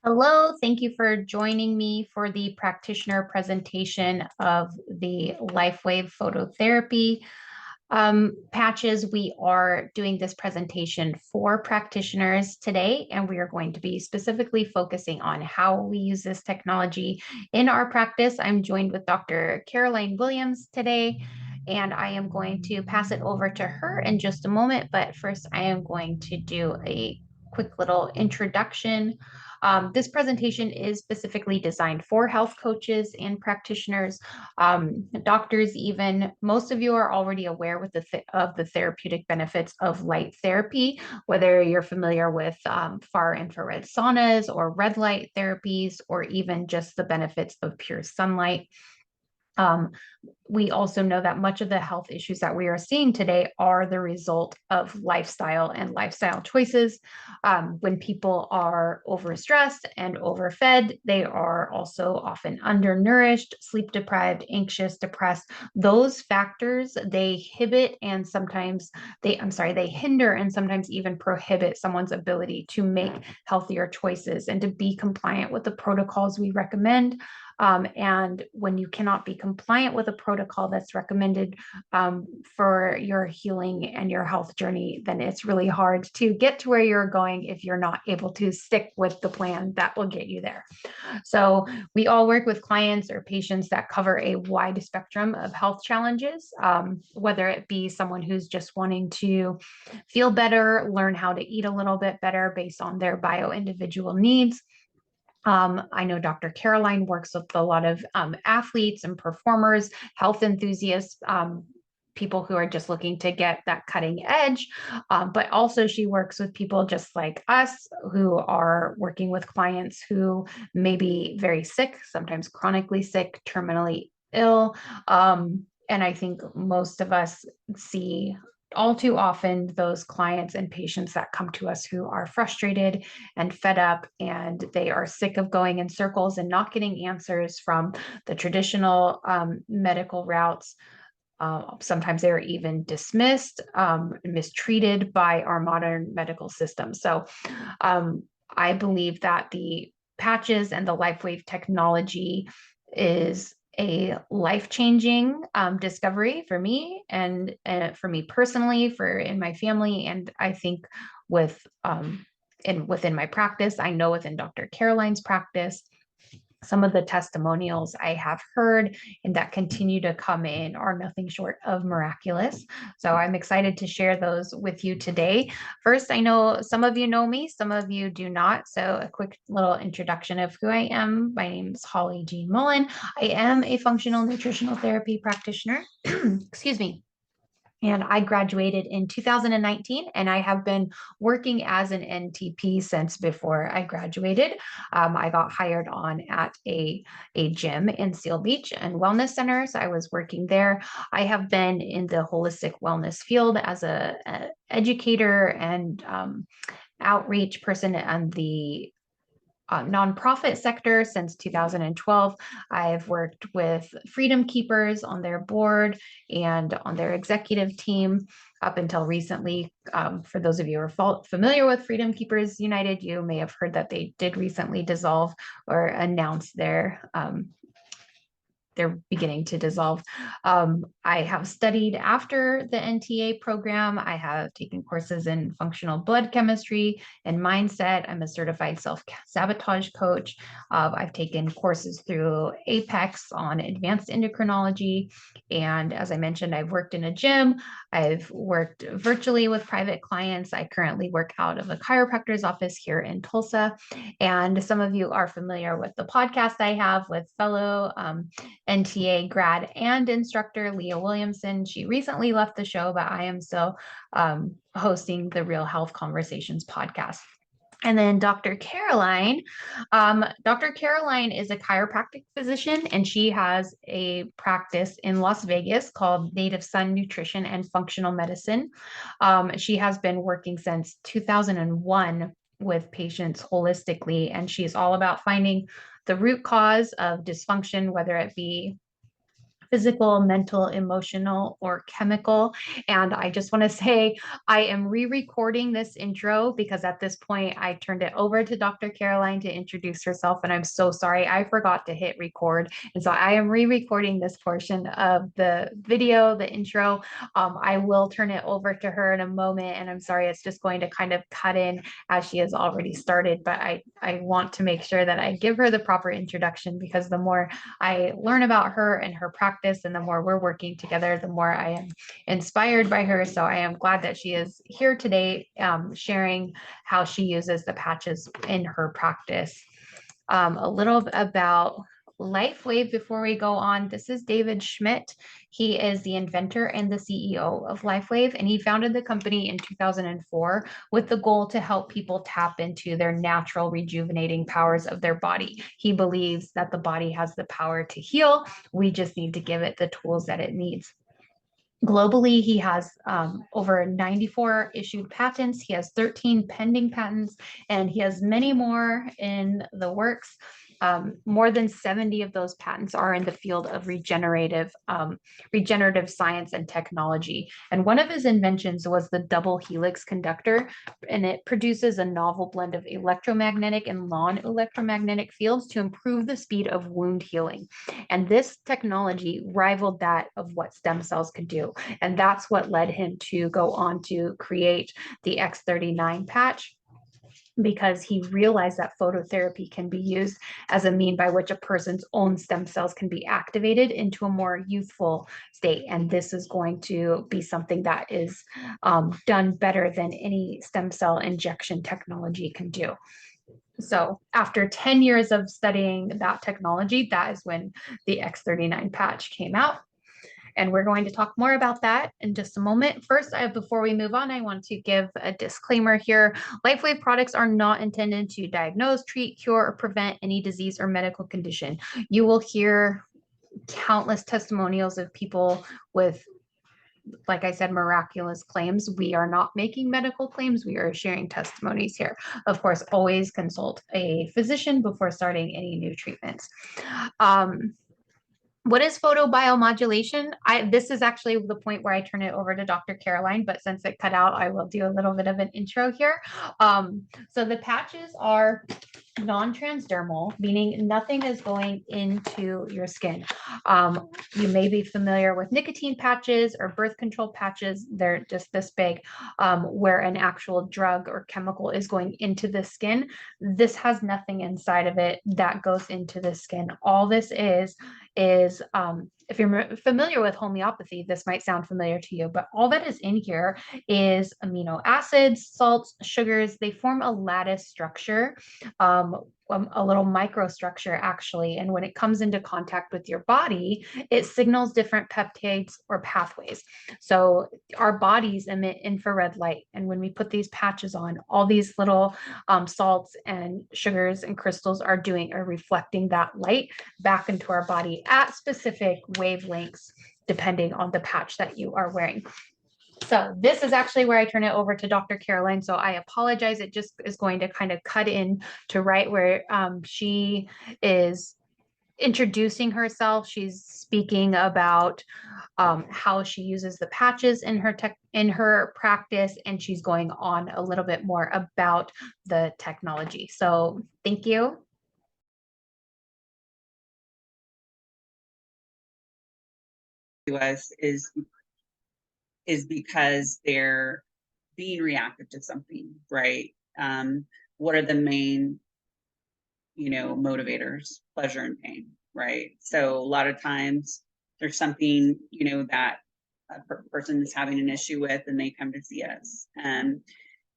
Hello, thank you for joining me for the practitioner presentation of the LifeWave phototherapy patches. We are doing this presentation for practitioners today, and we are going to be specifically focusing on how we use this technology in our practice. I'm joined with Dr. Caroline Williams today, and I am going to pass it over to her in just a moment. But first, I am going to do a quick little introduction. This presentation is specifically designed for health coaches and practitioners, doctors even. Most of you are already aware of the therapeutic benefits of light therapy, whether you're familiar with far infrared saunas or red light therapies, or even just the benefits of pure sunlight. Um, we also know that much of the health issues that we are seeing today are the result of lifestyle and lifestyle choices. When people are overstressed and overfed, they are also often undernourished, sleep deprived, anxious, depressed. Those factors, they hinder and sometimes even prohibit someone's ability to make healthier choices and to be compliant with the protocols we recommend. And when you cannot be compliant with a protocol that's recommended for your healing and your health journey, then it's really hard to get to where you're going if you're not able to stick with the plan that will get you there. So we all work with clients or patients that cover a wide spectrum of health challenges, whether it be someone who's just wanting to feel better, learn how to eat a little bit better based on their bio-individual needs. I know Dr. Caroline works with a lot of athletes and performers, health enthusiasts, people who are just looking to get that cutting edge. But also she works with people just like us who are working with clients who may be very sick, sometimes chronically sick, terminally ill. And I think most of us see all too often those clients and patients that come to us who are frustrated and fed up, and they are sick of going in circles and not getting answers from the traditional medical routes. Sometimes they are even dismissed, mistreated by our modern medical system. So I believe that the patches and the LifeWave technology is a life-changing discovery for me and for me personally, for in my family, and I think with within my practice. I know within Dr. Caroline's practice, some of the testimonials I have heard and that continue to come in are nothing short of miraculous. So I'm excited to share those with you today. First, I know some of you know me, some of you do not. So a quick little introduction of who I am. My name is Holly Jean Mullen. I am a functional nutritional therapy practitioner. Excuse me. And I graduated in 2019, and I have been working as an NTP since before I graduated. I got hired on at a gym in Seal Beach and wellness center, so I was working there. I have been in the holistic wellness field as a educator and outreach person and the nonprofit sector since 2012. I've worked with Freedom Keepers on their board and on their executive team up until recently. For those of you who are familiar with Freedom Keepers United, you may have heard that they did recently dissolve or announce they're beginning to dissolve. I have studied after the NTA program. I have taken courses in functional blood chemistry and mindset. I'm a certified self-sabotage coach. I've taken courses through Apex on advanced endocrinology. And as I mentioned, I've worked in a gym. I've worked virtually with private clients. I currently work out of a chiropractor's office here in Tulsa. And some of you are familiar with the podcast I have with fellow NTA grad and instructor Leah Williamson. She recently left the show, but I am still hosting the Real Health Conversations podcast. And then Dr. Caroline. Dr. Caroline is a chiropractic physician, and she has a practice in Las Vegas called Native Sun Nutrition and Functional Medicine. She has been working since 2001 with patients holistically, and she's all about finding the root cause of dysfunction, whether it be physical, mental, emotional, or chemical. And I just want to say I am re-recording this intro because at this point I turned it over to Dr. Caroline to introduce herself. And I'm so sorry, I forgot to hit record. And so I am re-recording this portion of the video, the intro. I will turn it over to her in a moment. And I'm sorry, it's just going to kind of cut in as she has already started. But I want to make sure that I give her the proper introduction, because the more I learn about her and her practice, and the more we're working together, the more I am inspired by her. So I am glad that she is here today, sharing how she uses the patches in her practice. A little about LifeWave before we go on. This is David Schmidt. He is the inventor and the CEO of LifeWave, and he founded the company in 2004 with the goal to help people tap into their natural rejuvenating powers of their body. He believes that the body has the power to heal. We just need to give it the tools that it needs. Globally, he has over 94 issued patents. He has 13 pending patents, and he has many more in the works. More than 70 of those patents are in the field of regenerative science and technology. And one of his inventions was the double helix conductor, and it produces a novel blend of electromagnetic and non-electromagnetic fields to improve the speed of wound healing. And this technology rivaled that of what stem cells could do. And that's what led him to go on to create the X39 patch, because he realized that phototherapy can be used as a mean by which a person's own stem cells can be activated into a more youthful state. And this is going to be something that is done better than any stem cell injection technology can do. So after 10 years of studying that technology, that is when the X39 patch came out. And we're going to talk more about that in just a moment. First, before we move on, I want to give a disclaimer here. LifeWave products are not intended to diagnose, treat, cure, or prevent any disease or medical condition. You will hear countless testimonials of people with, like I said, miraculous claims. We are not making medical claims. We are sharing testimonies here. Of course, always consult a physician before starting any new treatments. What is photobiomodulation? This is actually the point where I turn it over to Dr. Caroline, but since it cut out, I will do a little bit of an intro here. So the patches are non-transdermal, meaning nothing is going into your skin. You may be familiar with nicotine patches or birth control patches. They're just this big, where an actual drug or chemical is going into the skin. This has nothing inside of it that goes into the skin. All this is if you're familiar with homeopathy, this might sound familiar to you, but all that is in here is amino acids, salts, sugars. They form a lattice structure, a little microstructure actually. And when it comes into contact with your body, it signals different peptides or pathways. So our bodies emit infrared light. And when we put these patches on, all these little salts and sugars and crystals are reflecting that light back into our body at specific wavelengths, depending on the patch that you are wearing. So this is actually where I turn it over to Dr. Caroline. So I apologize. It just is going to kind of cut in to right where she is introducing herself. She's speaking about how she uses the patches in her practice, and she's going on a little bit more about the technology. So thank you. To us is because they're being reactive to something, right? What are the main, motivators? Pleasure and pain, right? So a lot of times there's something, that a person is having an issue with, and they come to see us.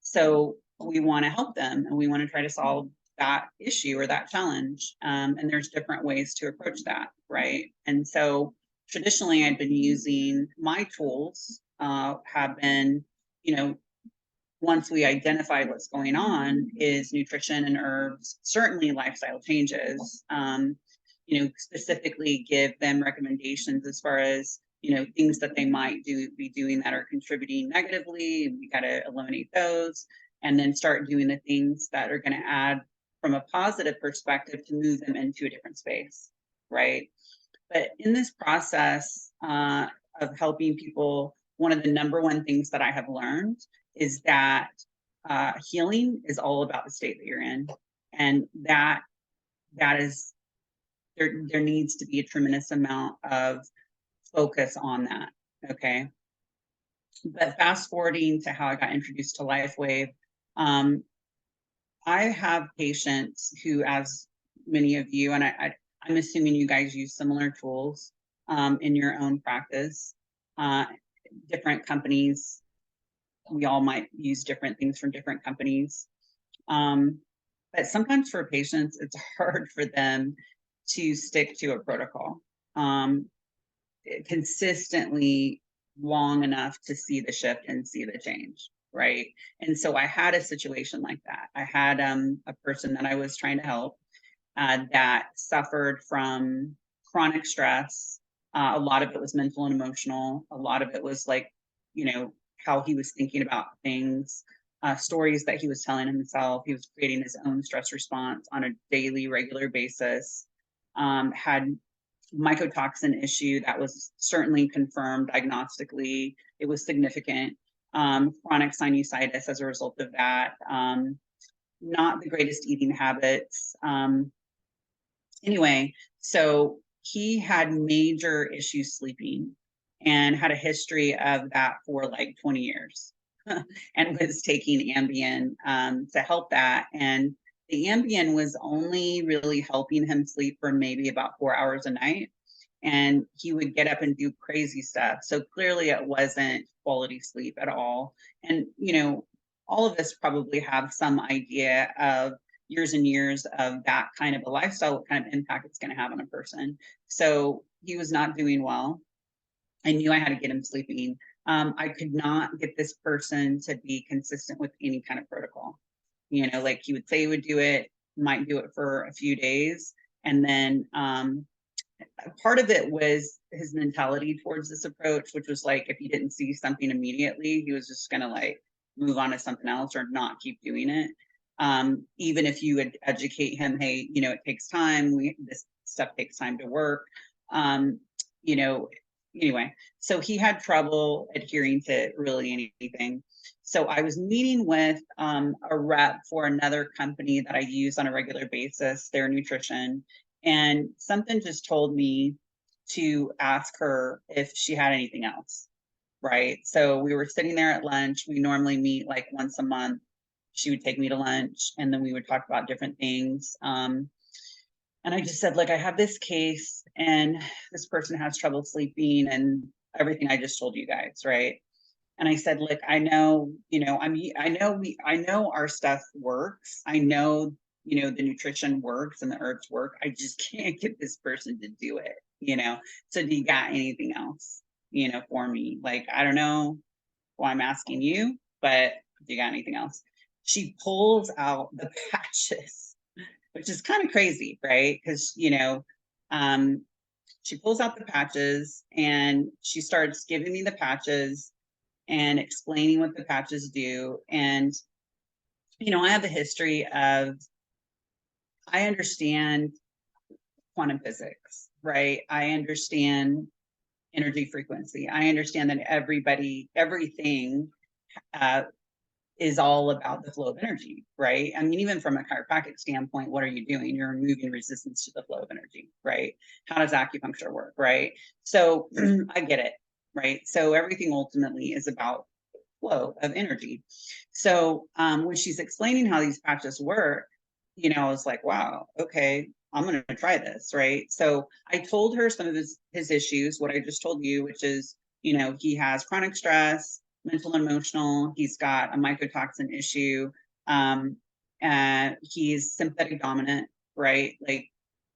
So we want to help them, and we want to try to solve that issue or that challenge. And there's different ways to approach that, right? And so traditionally, I've been using my tools, have been, once we identify what's going on, is nutrition and herbs, certainly lifestyle changes, specifically give them recommendations as far as, things that they might be doing that are contributing negatively. We got to eliminate those, and then start doing the things that are going to add from a positive perspective to move them into a different space, right? But in this process of helping people, one of the number one things that I have learned is that healing is all about the state that you're in, and that is there needs to be a tremendous amount of focus on that. Okay. But fast forwarding to how I got introduced to LifeWave, I have patients who, as many of you, and I'm assuming you guys use similar tools in your own practice. Different companies, we all might use different things from different companies. But sometimes for patients, it's hard for them to stick to a protocol consistently long enough to see the shift and see the change, right? And so I had a situation like that. I had a person that I was trying to help that suffered from chronic stress. A lot of it was mental and emotional. A lot of it was like, how he was thinking about things, stories that he was telling himself. He was creating his own stress response on a daily, regular basis. Had mycotoxin issue that was certainly confirmed diagnostically. It was significant. Chronic sinusitis as a result of that. Not the greatest eating habits. Anyway, so he had major issues sleeping and had a history of that for like 20 years and was taking Ambien to help that. And the Ambien was only really helping him sleep for maybe about 4 hours a night. And he would get up and do crazy stuff. So clearly it wasn't quality sleep at all. And, all of us probably have some idea of years and years of that kind of a lifestyle, what kind of impact it's going to have on a person. So he was not doing well. I knew I had to get him sleeping. I could not get this person to be consistent with any kind of protocol. Like he would say he would do it, might do it for a few days. And then part of it was his mentality towards this approach, which was like, if he didn't see something immediately, he was just going to like move on to something else or not keep doing it. Even if you would educate him, hey, it takes time. This stuff takes time to work. Anyway, so he had trouble adhering to really anything. So I was meeting with a rep for another company that I use on a regular basis, their nutrition, and something just told me to ask her if she had anything else, right? So we were sitting there at lunch. We normally meet like once a month. She would take me to lunch and then we would talk about different things. And I just said, look, I have this case and this person has trouble sleeping and everything I just told you guys, right? And I said, look, I know, I know our stuff works. I know, the nutrition works and the herbs work. I just can't get this person to do it, So do you got anything else, for me? Like, I don't know why I'm asking you, but do you got anything else? She pulls out the patches, which is kind of crazy, right? Because, she pulls out the patches and she starts giving me the patches and explaining what the patches do. And, I have a history of, I understand quantum physics, right? I understand energy frequency. I understand that everything is all about the flow of energy, right? I mean, even from a chiropractic standpoint, what are you doing? You're removing resistance to the flow of energy, right? How does acupuncture work, right? So I get it, right? So everything ultimately is about flow of energy. So when she's explaining how these patches work, I was like, wow, okay, I'm going to try this, right? So I told her some of his issues, what I just told you, which is, he has chronic stress, mental and emotional. He's got a mycotoxin issue. And he's sympathetic dominant, right? Like,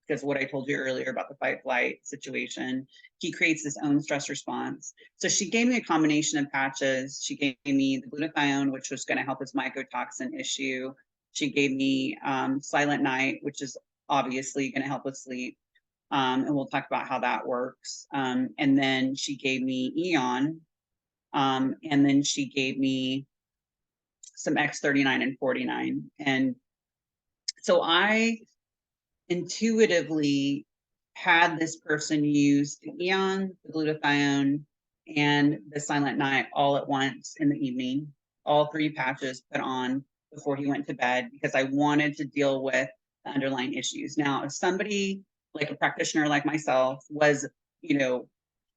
because what I told you earlier about the fight flight situation, he creates his own stress response. So she gave me a combination of patches. She gave me the glutathione, which was going to help his mycotoxin issue. She gave me Silent Night, which is obviously going to help with sleep. And we'll talk about how that works. And then she gave me Eon. And then she gave me some X39 and 49. And so I intuitively had this person use the Eon, the glutathione, and the Silent Night all at once in the evening, all three patches put on before he went to bed, because I wanted to deal with the underlying issues. Now, if somebody like a practitioner like myself was, you know,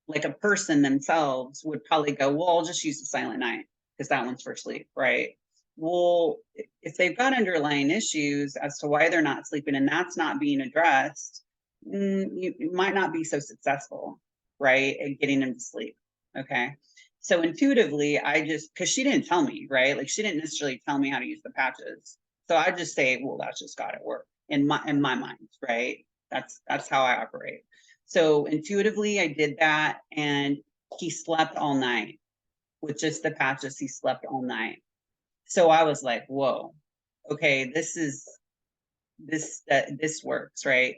like a person themselves would probably go, well, I'll just use the Silent Night because that one's for sleep, right? Well, if they've got underlying issues as to why they're not sleeping and that's not being addressed, you might not be so successful, right, at getting them to sleep. Okay. So intuitively, I just, because she didn't tell me, right? Like she didn't necessarily tell me how to use the patches. So I just say, well, that's just got to work in my mind, right? That's how I operate. So intuitively, I did that, and he slept all night with just the patches. He slept all night. So I was like, whoa, okay, this works, right?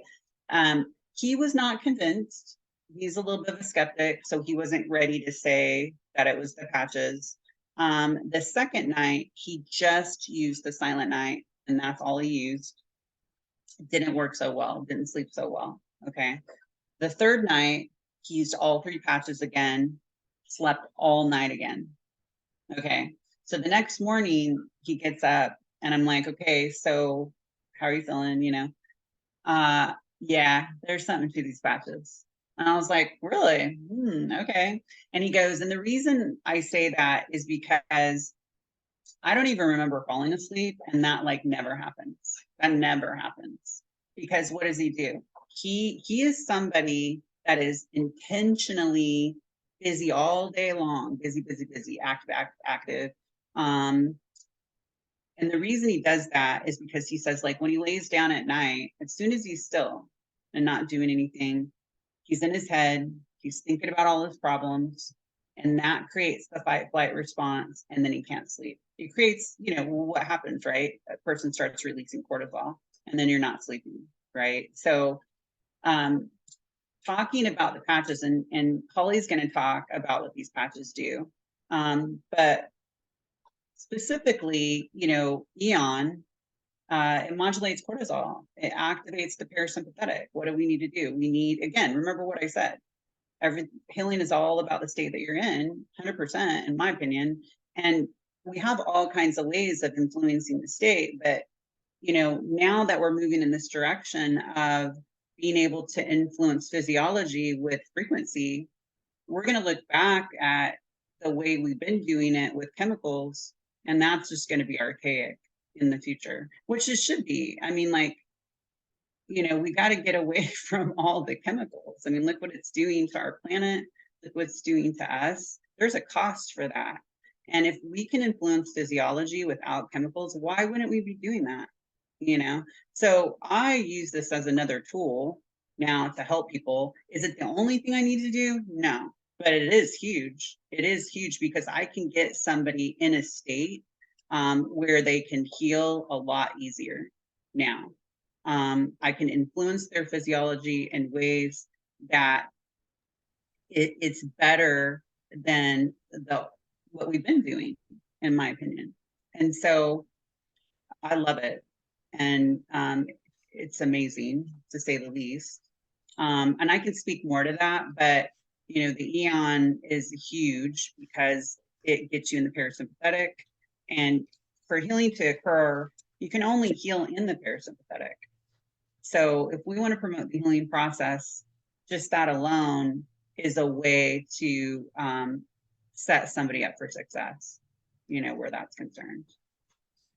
He was not convinced. He's a little bit of a skeptic, so he wasn't ready to say that it was the patches. The second night, he just used the Silent Night, and that's all he used. It didn't work so well, didn't sleep so well. Okay. The third night, he used all three patches again, slept all night again. Okay. So the next morning, he gets up, and I'm like, okay, so how are you feeling? Yeah, there's something to these patches. And I was like, really? Okay. And he goes, and the reason I say that is because I don't even remember falling asleep, and that like never happens. That never happens. Because what does he do? He is somebody that is intentionally busy all day long, busy, busy, busy, active, active, active. Um, and the reason he does that is because he says, like, when he lays down at night, as soon as he's still and not doing anything, he's in his head, he's thinking about all his problems, and that creates the fight flight response, and then he can't sleep. It creates, what happens, right? A person starts releasing cortisol, and then you're not sleeping, right? So, talking about the patches, and Holly's going to talk about what these patches do. But specifically, Eon, it modulates cortisol. It activates the parasympathetic. What do we need to do? We need, again, remember what I said. Healing is all about the state that you're in, 100%, in my opinion. And we have all kinds of ways of influencing the state. But, now that we're moving in this direction of being able to influence physiology with frequency, we're going to look back at the way we've been doing it with chemicals, and that's just going to be archaic in the future, which it should be. I mean, like, we got to get away from all the chemicals. I mean, look what it's doing to our planet, look what it's doing to us. There's a cost for that. And if we can influence physiology without chemicals, why wouldn't we be doing that? So I use this as another tool now to help people. Is it the only thing I need to do? No, but it is huge. It is huge because I can get somebody in a state where they can heal a lot easier now. I can influence their physiology in ways that it's better than what we've been doing, in my opinion. And so I love it. And it's amazing, to say the least. And I can speak more to that, but the Eon is huge because it gets you in the parasympathetic. And for healing to occur, you can only heal in the parasympathetic. So if we want to promote the healing process, just that alone is a way to set somebody up for success, where that's concerned.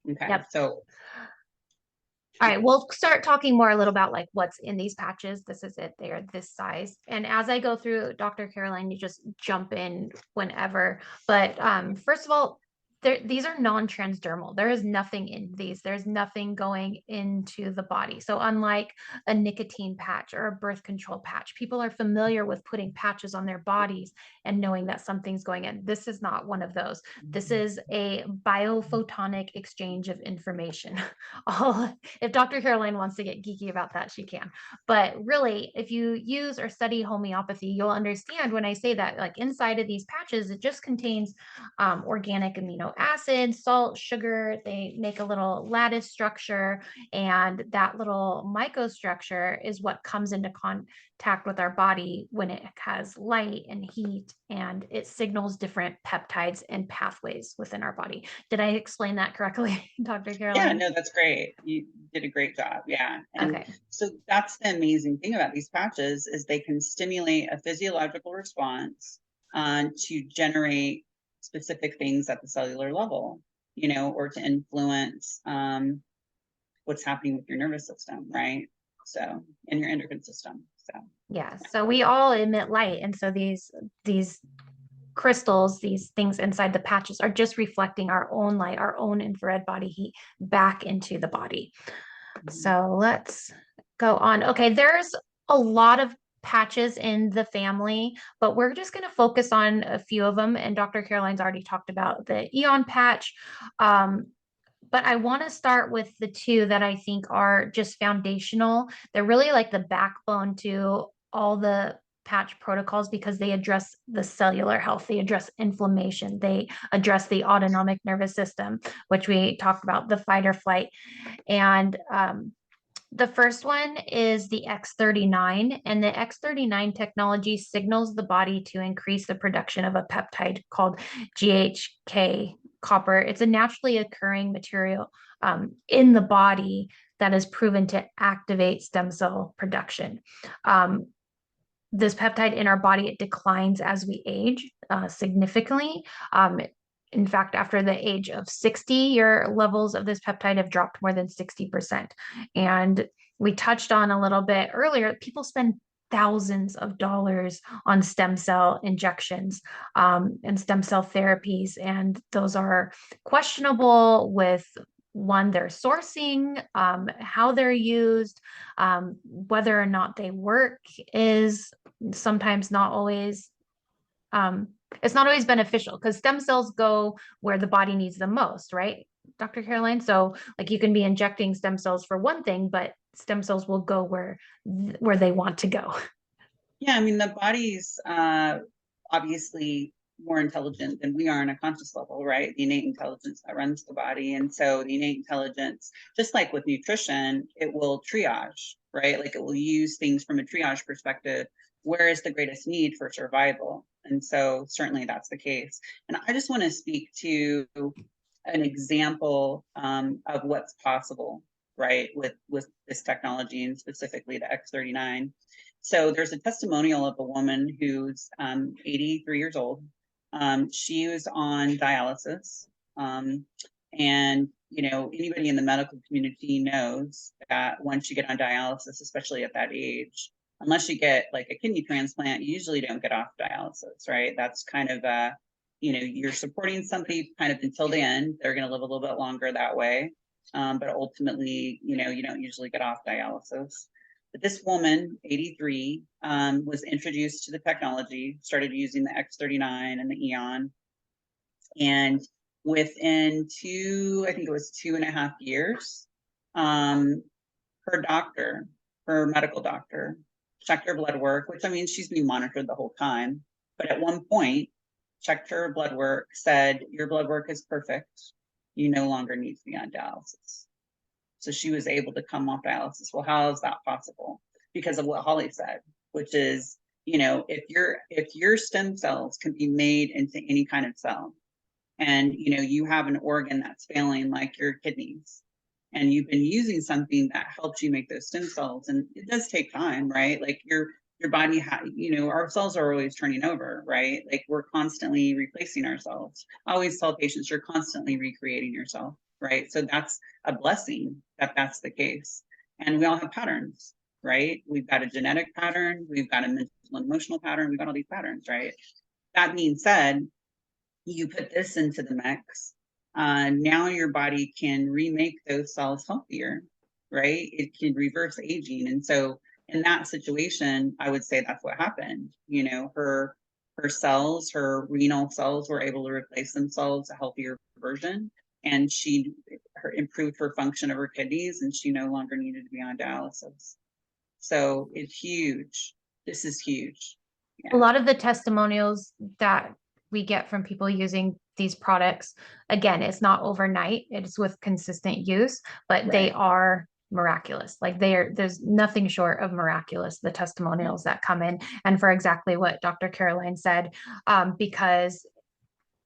Okay. Yep. So all right, we'll start talking more a little about like what's in these patches. This is it. They are this size. And as I go through, Dr. Caroline, you just jump in whenever. But first of all, these are non-transdermal. There is nothing in these. There's nothing going into the body. So unlike a nicotine patch or a birth control patch, people are familiar with putting patches on their bodies and knowing that something's going in. This is not one of those. This is a biophotonic exchange of information. All if Dr. Caroline wants to get geeky about that, she can. But really, if you use or study homeopathy, you'll understand when I say that, like inside of these patches, it just contains organic amino amino acids, salt, sugar. They make a little lattice structure, and that little microstructure is what comes into contact with our body when it has light and heat, and it signals different peptides and pathways within our body. Did I explain that correctly, Dr. Yeah, Caroline? no, that's great. You did a great job. Yeah. And Okay. so that's the amazing thing about these patches is they can stimulate a physiological response to generate specific things at the cellular level, or to influence what's happening with your nervous system, right? So, and your endocrine system. So, Yeah. So we all emit light, and so these crystals, these things inside the patches are just reflecting our own light, our own infrared body heat back into the body. So let's go on. Okay, there's a lot of patches in the family, but we're just going to focus on a few of them. And Dr. Caroline's already talked about the Eon patch. But I want to start with the two that I think are just foundational. They're really like the backbone to all the patch protocols because they address the cellular health, they address inflammation, they address the autonomic nervous system, which we talked about, the fight or flight. And the first one is the X39, and the X39 technology signals the body to increase the production of a peptide called GHK copper. It's a naturally occurring material in the body that is proven to activate stem cell production. This peptide in our body, it declines as we age significantly. In fact, after the age of 60, your levels of this peptide have dropped more than 60%. And we touched on a little bit earlier, people spend thousands of dollars on stem cell injections and stem cell therapies. And those are questionable with one, their sourcing, how they're used, whether or not they work is sometimes not always it's not always beneficial because stem cells go where the body needs them most, right, Dr. Caroline? So like you can be injecting stem cells for one thing, but stem cells will go where they want to go. yeah, I mean, the body's obviously more intelligent than we are on a conscious level, right? The innate intelligence that runs the body. And so the innate intelligence, just like with nutrition, it will triage, right? Like it will use things from a triage perspective. Where is the greatest need for survival? And so certainly that's the case. And I just want to speak to an example of what's possible, right, with this technology and specifically the X39. So there's a testimonial of a woman who's 83 years old. She was on dialysis. And, anybody in the medical community knows that once you get on dialysis, especially at that age, unless you get like a kidney transplant, you usually don't get off dialysis, right? That's kind of you're supporting somebody kind of until the end. They're going to live a little bit longer that way. But ultimately, you don't usually get off dialysis. But this woman, 83, was introduced to the technology, started using the X39 and the Eon. And within I think it was 2.5 years, her doctor, her medical doctor, checked her blood work, which I mean, she's been monitored the whole time. But at one point, checked her blood work, said, your blood work is perfect. You no longer need to be on dialysis. So she was able to come off dialysis. Well, how is that possible? Because of what Holly said, which is, if your stem cells can be made into any kind of cell, and you have an organ that's failing, like your kidneys, and you've been using something that helps you make those stem cells, and it does take time, right? Like your body, our cells are always turning over, right? Like we're constantly replacing ourselves. I always tell patients, you're constantly recreating yourself, right? So that's a blessing that that's the case. And we all have patterns, right? We've got a genetic pattern, we've got a mental and emotional pattern, we've got all these patterns, right? That being said, you put this into the mix, now your body can remake those cells healthier, right? It can reverse aging. And so in that situation, I would say that's what happened. Her cells, her renal cells were able to replace themselves a healthier version. And she improved her function of her kidneys, and she no longer needed to be on dialysis. So it's huge. This is huge. A lot of the testimonials that we get from people using these products, again, it's not overnight, it's with consistent use, but they Right. are miraculous. Like there's nothing short of miraculous, the testimonials that come in. And for exactly what Dr. Caroline said, because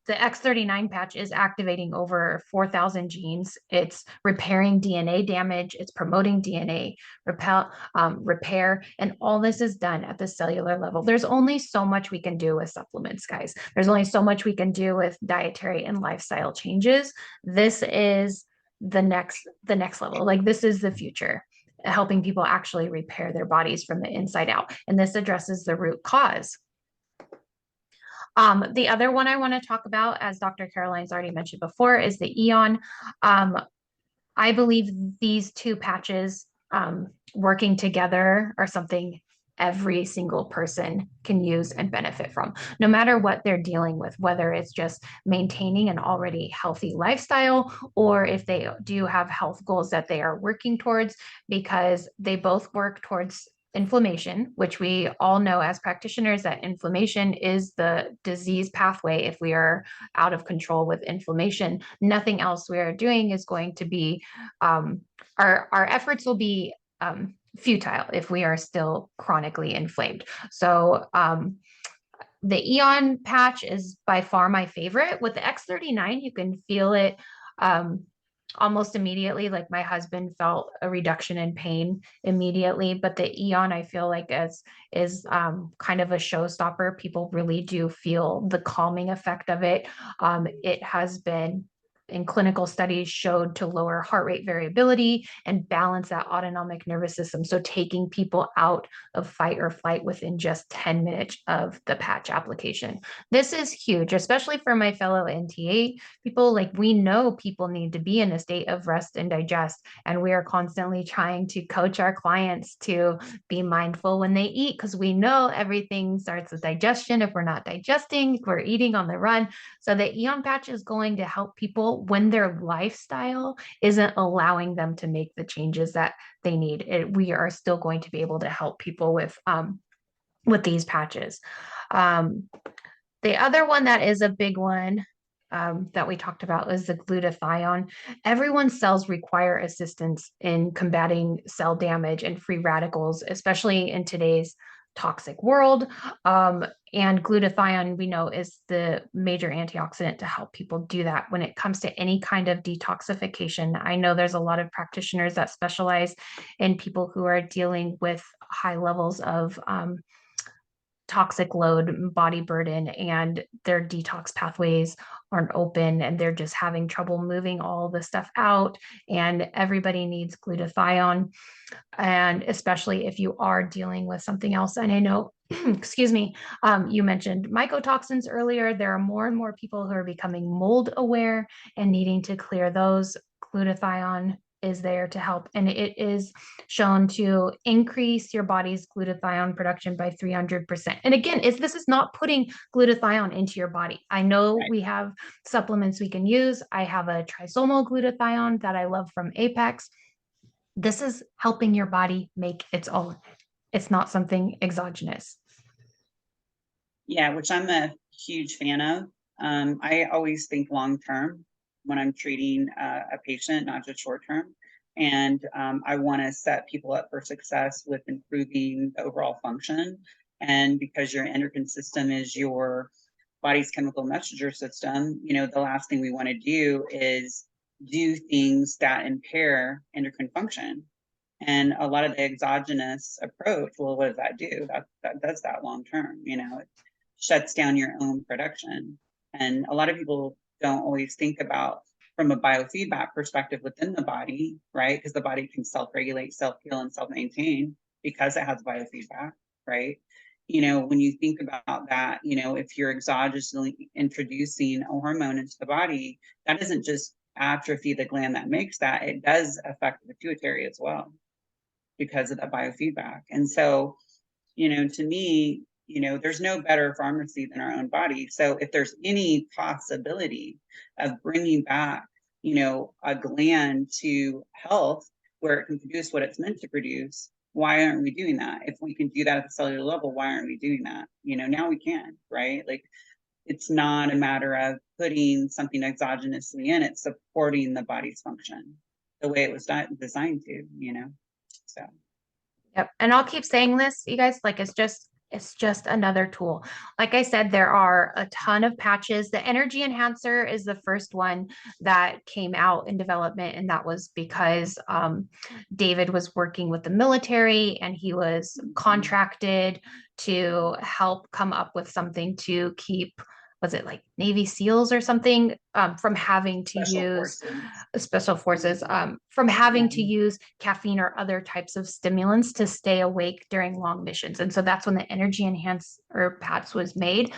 the X39 patch is activating over 4,000 genes. It's repairing DNA damage. It's promoting DNA repair. And all this is done at the cellular level. There's only so much we can do with supplements, guys. There's only so much we can do with dietary and lifestyle changes. This is the next level. Like this is the future, helping people actually repair their bodies from the inside out. And this addresses the root cause. The other one I want to talk about, as Dr. Caroline's already mentioned before, is the Eon. I believe these two patches working together are something every single person can use and benefit from, no matter what they're dealing with, whether it's just maintaining an already healthy lifestyle or if they do have health goals that they are working towards, because they both work towards inflammation, which we all know as practitioners that inflammation is the disease pathway. If we are out of control with inflammation, nothing else we are doing is going to be, our efforts will be futile if we are still chronically inflamed. So the Eon patch is by far my favorite. With the X39, you can feel it almost immediately. Like my husband felt a reduction in pain immediately, but the Eon I feel like is kind of a showstopper. People really do feel the calming effect of it. It has been in clinical studies showed to lower heart rate variability and balance that autonomic nervous system. So taking people out of fight or flight within just 10 minutes of the patch application. This is huge, especially for my fellow NTA people. Like we know people need to be in a state of rest and digest, and we are constantly trying to coach our clients to be mindful when they eat, because we know everything starts with digestion. If we're not digesting, we're eating on the run. So the Eon patch is going to help people when their lifestyle isn't allowing them to make the changes that they need. We are still going to be able to help people with these patches. The other one that is a big one that we talked about is the glutathione. Everyone's cells require assistance in combating cell damage and free radicals, especially in today's toxic world. And glutathione, we know, is the major antioxidant to help people do that when it comes to any kind of detoxification. I know there's a lot of practitioners that specialize in people who are dealing with high levels of toxic load, body burden, and their detox pathways aren't open and they're just having trouble moving all the stuff out. And everybody needs glutathione. And especially if you are dealing with something else. And I know, excuse me, you mentioned mycotoxins earlier. There are more and more people who are becoming mold aware and needing to clear those. Glutathione is there to help, and it is shown to increase your body's glutathione production by 300%. And again, this is not putting glutathione into your body. I know we have supplements we can use. I have a trisomal glutathione that I love from Apex. This is helping your body make its own. It's not something exogenous. Yeah, which I'm a huge fan of. I always think long term when I'm treating a patient, not just short term. And I want to set people up for success with improving the overall function. And because your endocrine system is your body's chemical messenger system, the last thing we want to do is do things that impair endocrine function. And a lot of the exogenous approach, well, what does that do? That does that long term, it shuts down your own production. And a lot of people don't always think about from a biofeedback perspective within the body, right? Because the body can self-regulate, self-heal, and self-maintain because it has biofeedback, right? When you think about that, if you're exogenously introducing a hormone into the body, that doesn't just atrophy the gland that makes that, it does affect the pituitary as well because of the biofeedback. And so, to me, there's no better pharmacy than our own body. So if there's any possibility of bringing back, a gland to health where it can produce what it's meant to produce, why aren't we doing that? If we can do that at the cellular level, why aren't we doing that? Now we can, right? Like it's not a matter of putting something exogenously in, it's supporting the body's function the way it was designed to, so. Yep. And I'll keep saying this, you guys, like it's just another tool. Like I said, there are a ton of patches. The energy enhancer is the first one that came out in development, and that was because David was working with the military and he was contracted to help come up with something to keep, was it like Navy SEALs or something, from having to Special use forces. special forces, from having to Yeah. use caffeine or other types of stimulants to stay awake during long missions. And so that's when the energy enhancer PATS was made.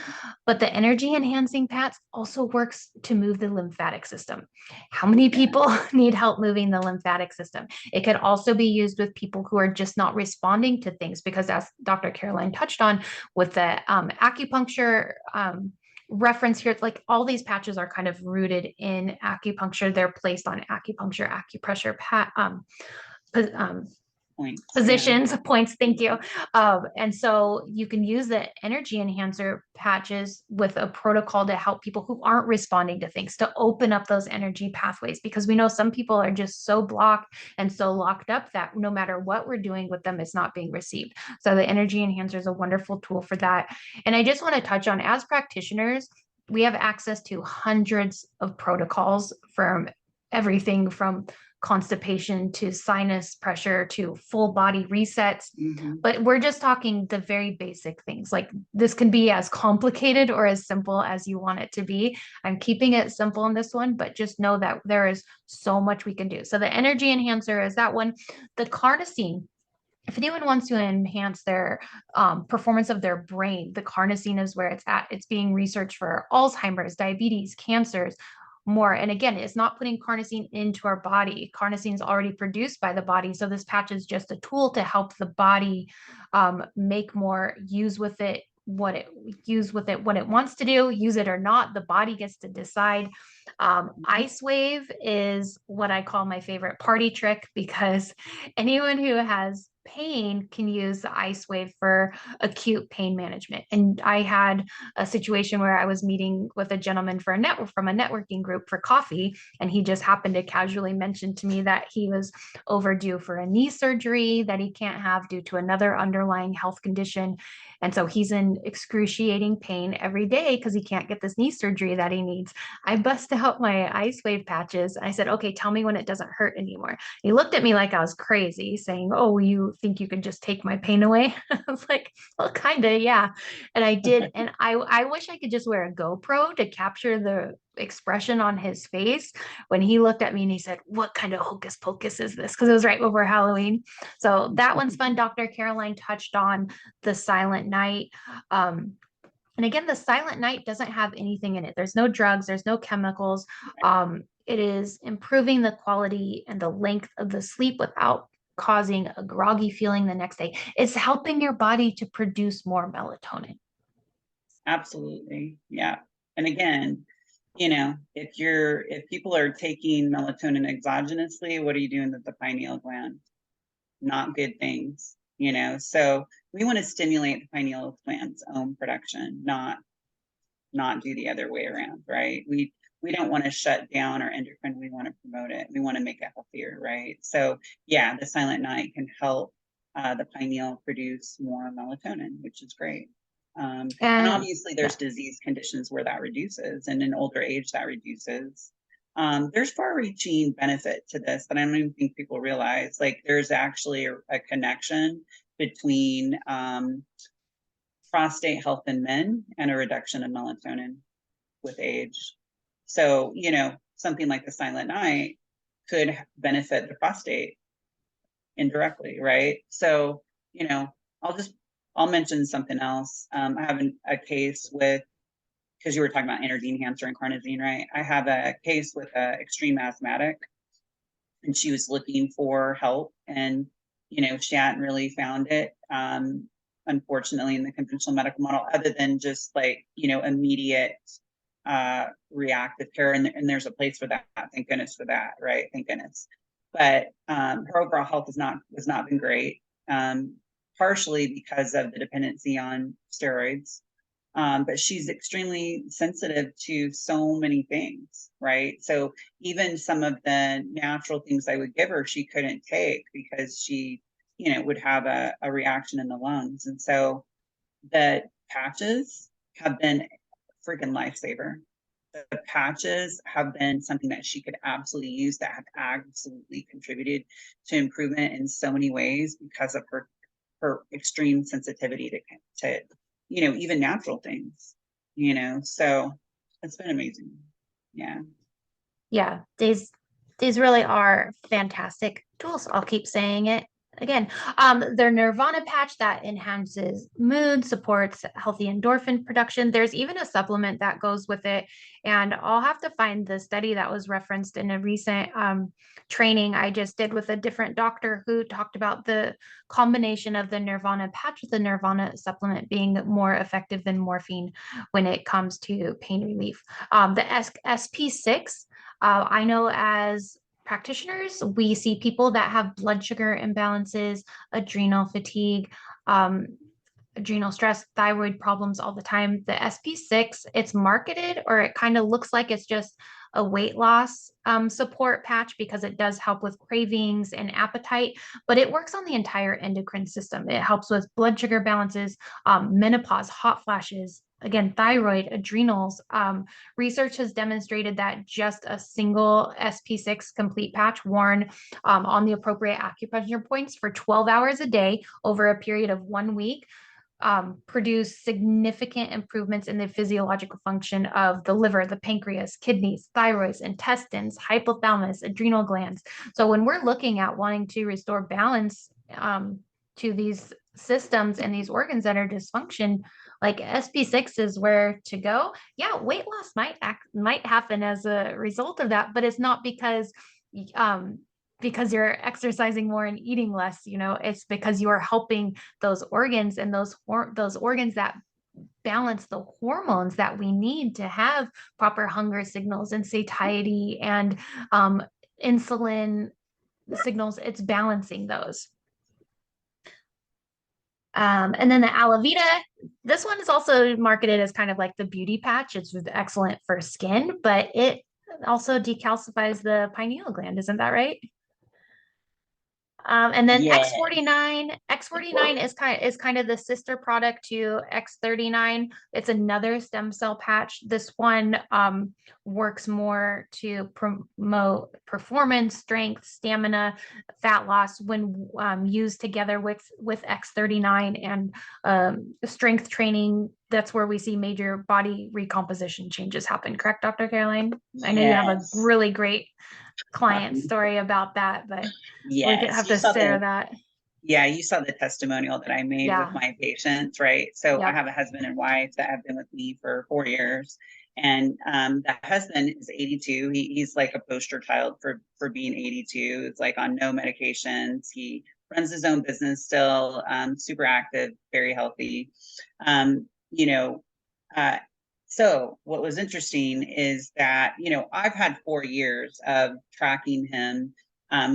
But the energy enhancing PATS also works to move the lymphatic system. How many Yeah. people need help moving the lymphatic system? It could also be used with people who are just not responding to things, because as Dr. Caroline touched on with the acupuncture, reference here, like all these patches are kind of rooted in acupuncture. They're placed on acupuncture, acupressure, Points. positions, points, thank you. And so you can use the energy enhancer patches with a protocol to help people who aren't responding to things, to open up those energy pathways, because we know some people are just so blocked and so locked up that no matter what we're doing with them, it's not being received. So the energy enhancer is a wonderful tool for that. And I just want to touch on, as practitioners, we have access to hundreds of protocols, from everything from constipation to sinus pressure to full body resets. Mm-hmm. But we're just talking the very basic things. Like, this can be as complicated or as simple as you want it to be. I'm keeping it simple in this one, but just know that there is so much we can do. So the energy enhancer is that one. The carnosine, if anyone wants to enhance their performance of their brain, the carnosine is where it's at. It's being researched for Alzheimer's, diabetes, cancers, more. And again, it's not putting carnosine into our body. Carnosine is already produced by the body. So this patch is just a tool to help the body make more, use with it what it wants to do, use it or not. The body gets to decide. Ice wave is what I call my favorite party trick, because anyone who has pain can use the ice wave for acute pain management. And I had a situation where I was meeting with a gentleman for from a networking group for coffee, and he just happened to casually mention to me that he was overdue for a knee surgery that he can't have due to another underlying health condition. And so he's in excruciating pain every day because he can't get this knee surgery that he needs. I bust out my ice wave patches. I said, okay, tell me when it doesn't hurt anymore. He looked at me like I was crazy, saying, oh, you think you could just take my pain away? I was like, well, kind of, yeah. And I did. And I wish I could just wear a GoPro to capture the expression on his face when he looked at me and he said, what kind of hocus pocus is this? Because it was right over Halloween. So that one's fun. Dr. Caroline touched on the silent night. And again, the silent night doesn't have anything in it. There's no drugs, there's no chemicals. It is improving the quality and the length of the sleep without causing a groggy feeling the next day. It's helping your body to produce more melatonin. Absolutely. Yeah. And again, if people are taking melatonin exogenously, what are you doing with the pineal gland? Not good things, so we want to stimulate the pineal gland's own production, not do the other way around, right? We don't want to shut down our endocrine, we want to promote it, we want to make it healthier, right? So yeah, the silent night can help the pineal produce more melatonin, which is great. And obviously there's disease conditions where that reduces, and in older age that reduces. There's far-reaching benefit to this that I don't even think people realize. Like, there's actually a connection between prostate health in men and a reduction of melatonin with age. So, something like the silent night could benefit the prostate indirectly, right? So, I'll mention something else. I have a case with, because you were talking about energy enhancer and carnosine, right? I have a case with an extreme asthmatic, and she was looking for help, and she hadn't really found it, unfortunately, in the conventional medical model, other than just like immediate reactive care, and there's a place for that. Thank goodness for that, right? Thank goodness. But her overall health has not been great, partially because of the dependency on steroids. But she's extremely sensitive to so many things, right? So even some of the natural things I would give her, she couldn't take because she, would have a reaction in the lungs. And so the patches have been a freaking lifesaver. The patches have been something that she could absolutely use, that have absolutely contributed to improvement in so many ways because of her extreme sensitivity to even natural things, so it's been amazing. Yeah. Yeah, these really are fantastic tools. I'll keep saying it again. Their Nirvana patch that enhances mood, supports healthy endorphin production. There's even a supplement that goes with it, and I'll have to find the study that was referenced in a recent training I just did with a different doctor who talked about the combination of the Nirvana patch with the Nirvana supplement being more effective than morphine when it comes to pain relief. The SP6, I know as practitioners, we see people that have blood sugar imbalances, adrenal fatigue, um, adrenal stress, thyroid problems all the time. The SP6, it's marketed, or it kind of looks like it's just a weight loss support patch because it does help with cravings and appetite, but it works on the entire endocrine system. It helps with blood sugar balances, menopause, hot flashes, again, thyroid, adrenals. Research has demonstrated that just a single SP6 complete patch worn on the appropriate acupuncture points for 12 hours a day over a period of 1 week produce significant improvements in the physiological function of the liver, the pancreas, kidneys, thyroids, intestines, hypothalamus, adrenal glands. So when we're looking at wanting to restore balance to these systems and these organs that are dysfunction, like SP6 is where to go. Yeah, weight loss might happen as a result of that, but it's not um, because you're exercising more and eating less. It's because you are helping those organs, and those organs that balance the hormones that we need to have proper hunger signals and satiety and insulin signals. It's balancing those. And then the Alavita, this one is also marketed as kind of like the beauty patch. It's excellent for skin, but it also decalcifies the pineal gland. Isn't that right? And then Yeah. X49 is kind of the sister product to X39. It's another stem cell patch. This one works more to promote performance, strength, stamina, fat loss when used together with X39 and strength training. That's where we see major body recomposition changes happen. Correct, Dr. Caroline? I know you have a Yes. really great client story about that, but we could Yes, have to share that. you saw the testimonial that I made with Yeah. my patients, right? So I Yep. have a husband and wife that have been with me for 4 years. And the husband is 82. He's like a poster child for being 82. It's like on no medications. He runs his own business still, super active, very healthy. Um, you know, uh, so what was interesting is that, I've had 4 years of tracking him.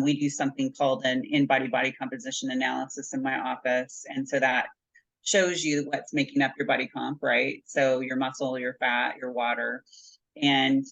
We do something called an in-body body composition analysis in my office. And so that shows you what's making up your body comp, right? So your muscle, your fat, your water. And,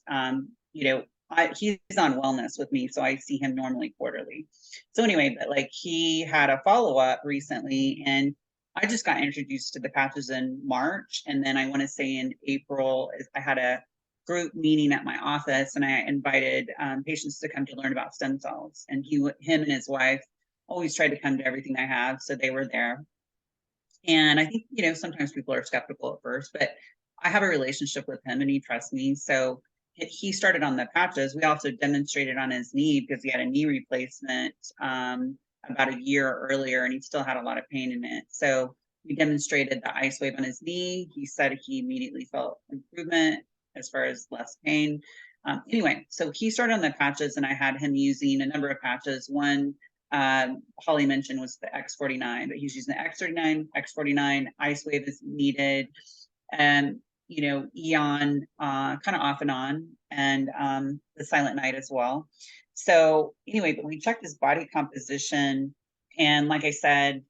he's on wellness with me, so I see him normally quarterly. So anyway, but like he had a follow-up recently, and I just got introduced to the patches in March. And then I want to say in April, I had a group meeting at my office, and I invited patients to come to learn about stem cells. And him and his wife always try to come to everything I have, so they were there. And I think, sometimes people are skeptical at first, but I have a relationship with him and he trusts me. So he started on the patches. We also demonstrated on his knee because he had a knee replacement about a year earlier, and he still had a lot of pain in it. So we demonstrated the ice wave on his knee. He said he immediately felt improvement as far as less pain. Anyway, so he started on the patches, and I had him using a number of patches. One Holly mentioned was the X49, but he's using the X39, X49, ice wave is needed, and Eon kind of off and on, and the Silent Night as well. So anyway, but we checked his body composition, and like I said,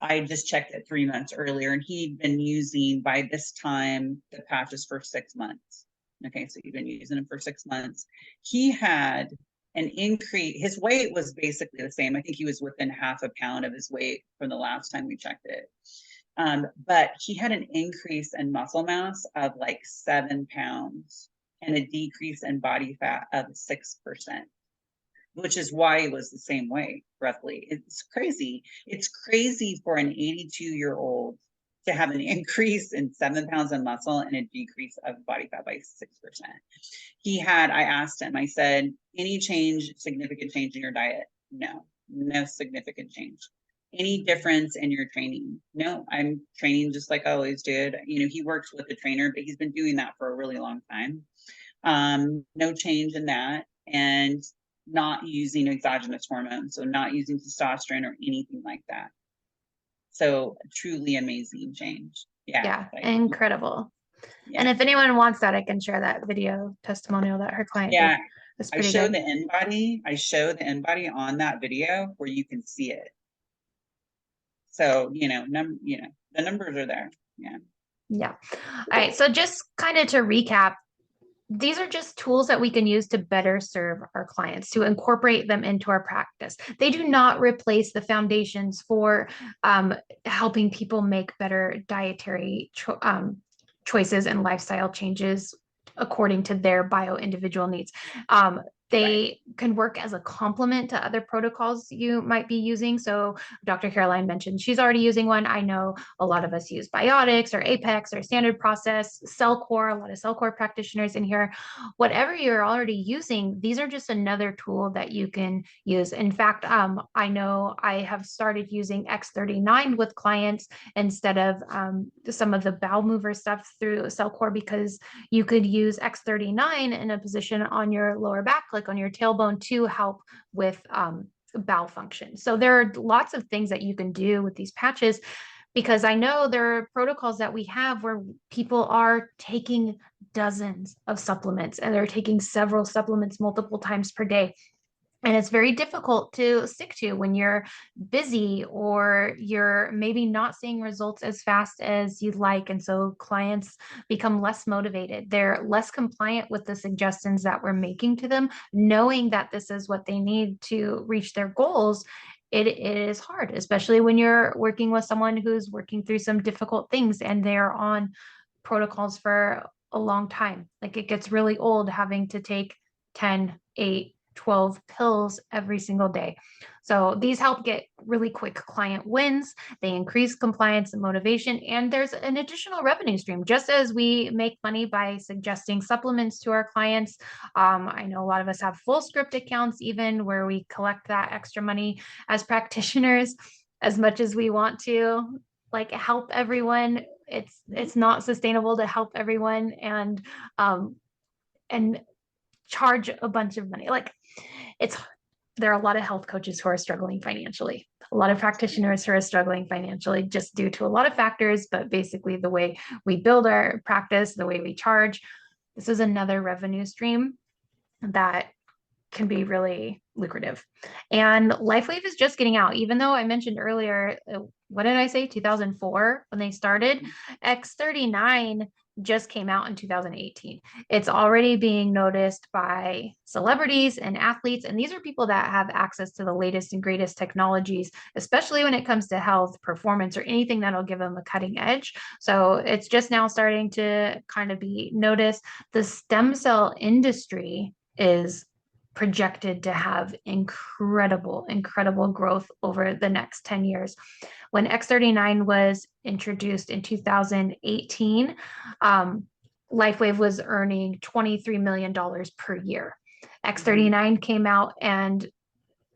I just checked it 3 months earlier, and he'd been using by this time the patches for 6 months. Okay, so he'd been using them for 6 months. He had an increase, his weight was basically the same. I think he was within half a pound of his weight from the last time we checked it. But he had an increase in muscle mass of like 7 pounds and a decrease in body fat of 6%, which is why he was the same weight, roughly. It's crazy. It's crazy for an 82-year-old to have an increase in 7 pounds of muscle and a decrease of body fat by 6%. I asked him, I said, any significant change in your diet? No, no significant change. Any difference in your training? No, I'm training just like I always did. He works with a trainer, but he's been doing that for a really long time. No change in that. And not using exogenous hormones, so not using testosterone or anything like that. So truly amazing change. Yeah, incredible. Yeah. And if anyone wants that, I can share that video testimonial that her client did. It's I show the InBody. I show the InBody on that video where you can see it. So, the numbers are there. Yeah. Yeah. All right. So just kind of to recap, these are just tools that we can use to better serve our clients, to incorporate them into our practice. They do not replace the foundations for helping people make better dietary choices and lifestyle changes according to their bio-individual needs. They can work as a complement to other protocols you might be using. So Dr. Caroline mentioned she's already using one. I know a lot of us use Biotics or Apex or Standard Process, CellCore, a lot of CellCore practitioners in here. Whatever you're already using, these are just another tool that you can use. In fact, I know I have started using X39 with clients instead of some of the bowel mover stuff through CellCore, because you could use X39 in a position on your lower back, like on your tailbone, to help with bowel function. So there are lots of things that you can do with these patches, because I know there are protocols that we have where people are taking dozens of supplements and they're taking several supplements multiple times per day. And it's very difficult to stick to when you're busy or you're maybe not seeing results as fast as you'd like. And so clients become less motivated. They're less compliant with the suggestions that we're making to them, knowing that this is what they need to reach their goals. It is hard, especially when you're working with someone who's working through some difficult things and they're on protocols for a long time. Like, it gets really old having to take 10, 8, 12 pills every single day. So these help get really quick client wins. They increase compliance and motivation, and there's an additional revenue stream. Just as we make money by suggesting supplements to our clients, I know a lot of us have full script accounts even, where we collect that extra money as practitioners. As much as we want to help everyone, it's not sustainable to help everyone and charge a bunch of money. There are a lot of health coaches who are struggling financially, a lot of practitioners who are struggling financially just due to a lot of factors, but basically the way we build our practice, the way we charge, this is another revenue stream that can be really lucrative. And LifeWave is just getting out, even though I mentioned earlier, what did I say? 2004 when they started. X39 just came out in 2018. It's already being noticed by celebrities and athletes. And these are people that have access to the latest and greatest technologies, especially when it comes to health, performance, or anything that'll give them a cutting edge. So it's just now starting to kind of be noticed. The stem cell industry is projected to have incredible growth over the next 10 years. When X39 was introduced in 2018, LifeWave was earning $23 million per year. X39 came out, and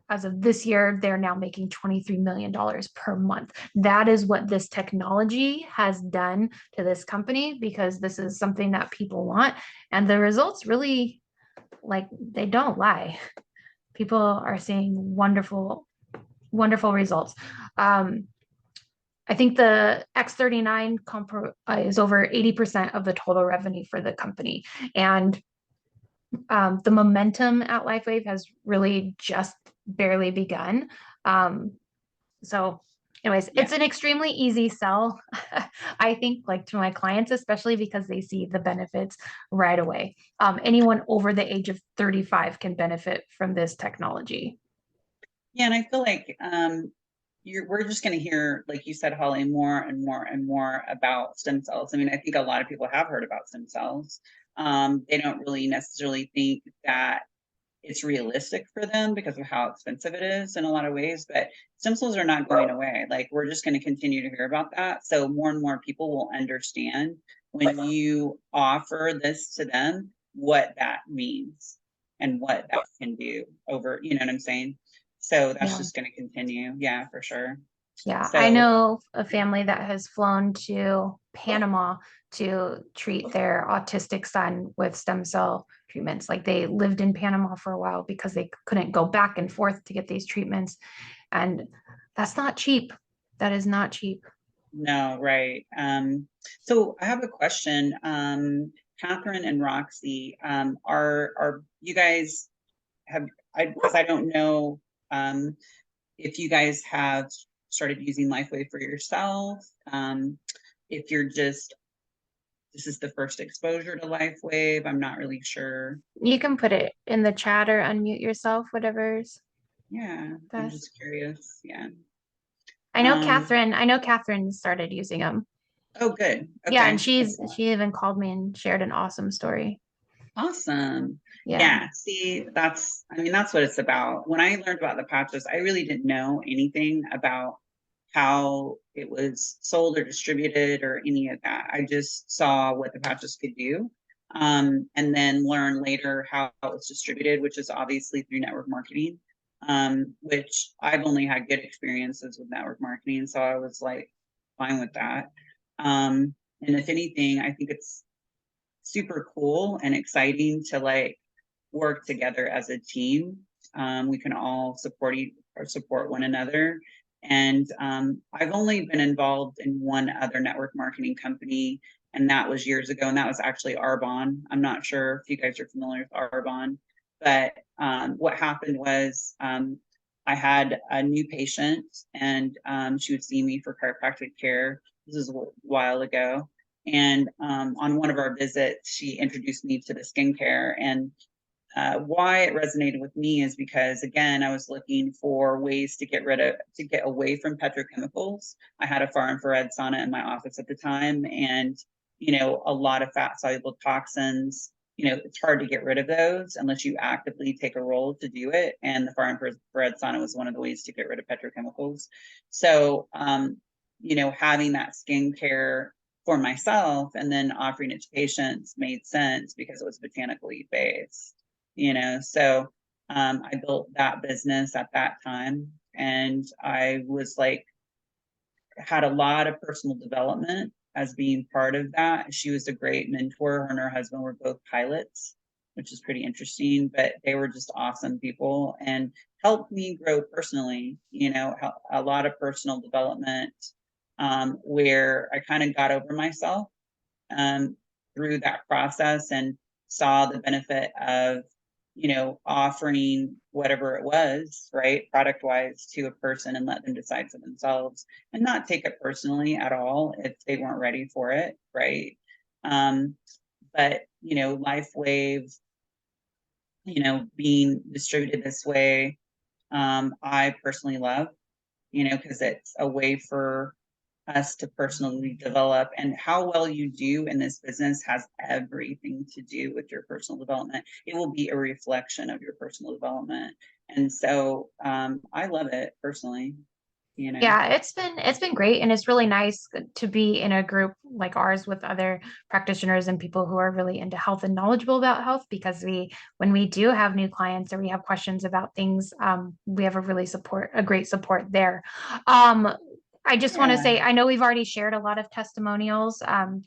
as of this year, they're now making $23 million per month. That is what this technology has done to this company, because this is something that people want. And the results really, they don't lie. People are seeing wonderful results. I think the X39 is over 80% of the total revenue for the company. And the momentum at LifeWave has really just barely begun. So Anyways, Yeah. it's an extremely easy sell. I think, like, to my clients, especially because they see the benefits right away. Anyone over the age of 35 can benefit from this technology. Yeah, and I feel like we're just going to hear, like you said, Holly, more and more and more about stem cells. I mean, I think a lot of people have heard about stem cells. They don't really necessarily think that it's realistic for them because of how expensive it is in a lot of ways, but stem cells are not going away. Like, we're just going to continue to hear about that. So more and more people will understand when you offer this to them, what that means and what that can do over, you know what I'm saying? So that's Yeah. just going to continue. Yeah, for sure. Yeah, I So know a family that has flown to Panama to treat their autistic son with stem cell treatments. Like, they lived in Panama for a while because they couldn't go back and forth to get these treatments. And that's not cheap. That is not cheap. no, right. So I have a question. Catherine and Roxy, are you guys have, because I don't know if you guys have started using LifeWave for yourself, if you're just, this is the first exposure to LifeWave, I'm not really sure. You can put it in the chat or unmute yourself, whatever's Yeah, I'm best. just curious. Yeah. I Um, know Catherine started using them. oh, good. Yeah, and Okay. she even called me and shared an awesome story. Awesome. Yeah. Yeah, see, that's, I mean, that's what it's about. When I learned about the patches, I really didn't know anything about how it was sold or distributed or any of that. I just saw what the patches could do, and then learn later how it was distributed, which is obviously through network marketing, which I've only had good experiences with network marketing. So I was like, fine with that. And if anything, I think it's super cool and exciting to like work together as a team. We can all support one another. And I've only been involved in one other network marketing company, and that was years ago. And that was actually Arbonne. I'm not sure if you guys are familiar with Arbonne, but what happened was I had a new patient, and she would see me for chiropractic care. This is a while ago. And on one of our visits, she introduced me to the skincare. And why it resonated with me is because, again, I was looking for ways to get away from petrochemicals. I had a far infrared sauna in my office at the time, and a lot of fat soluble toxins. It's hard to get rid of those unless you actively take a role to do it. And the far infrared sauna was one of the ways to get rid of petrochemicals. So, having that skincare for myself and then offering it to patients made sense because it was botanically based. So I built that business at that time, and I was like, had a lot of personal development as being part of that. She was a great mentor. Her and her husband were both pilots, which is pretty interesting, but they were just awesome people and helped me grow personally, a lot of personal development, where I kind of got over myself through that process and saw the benefit of offering whatever it was, right, product wise, to a person and let them decide for themselves and not take it personally at all if they weren't ready for it, right? um but LifeWave, being distributed this way, I personally love, because it's a way for us to personally develop. And how well you do in this business has everything to do with your personal development. It will be a reflection of your personal development. And so I love it personally, you know. Yeah, it's been great, and it's really nice to be in a group like ours with other practitioners and people who are really into health and knowledgeable about health, because when we do have new clients or we have questions about things, we have a great support there. Um, I just want to Yeah. say, I know we've already shared a lot of testimonials, and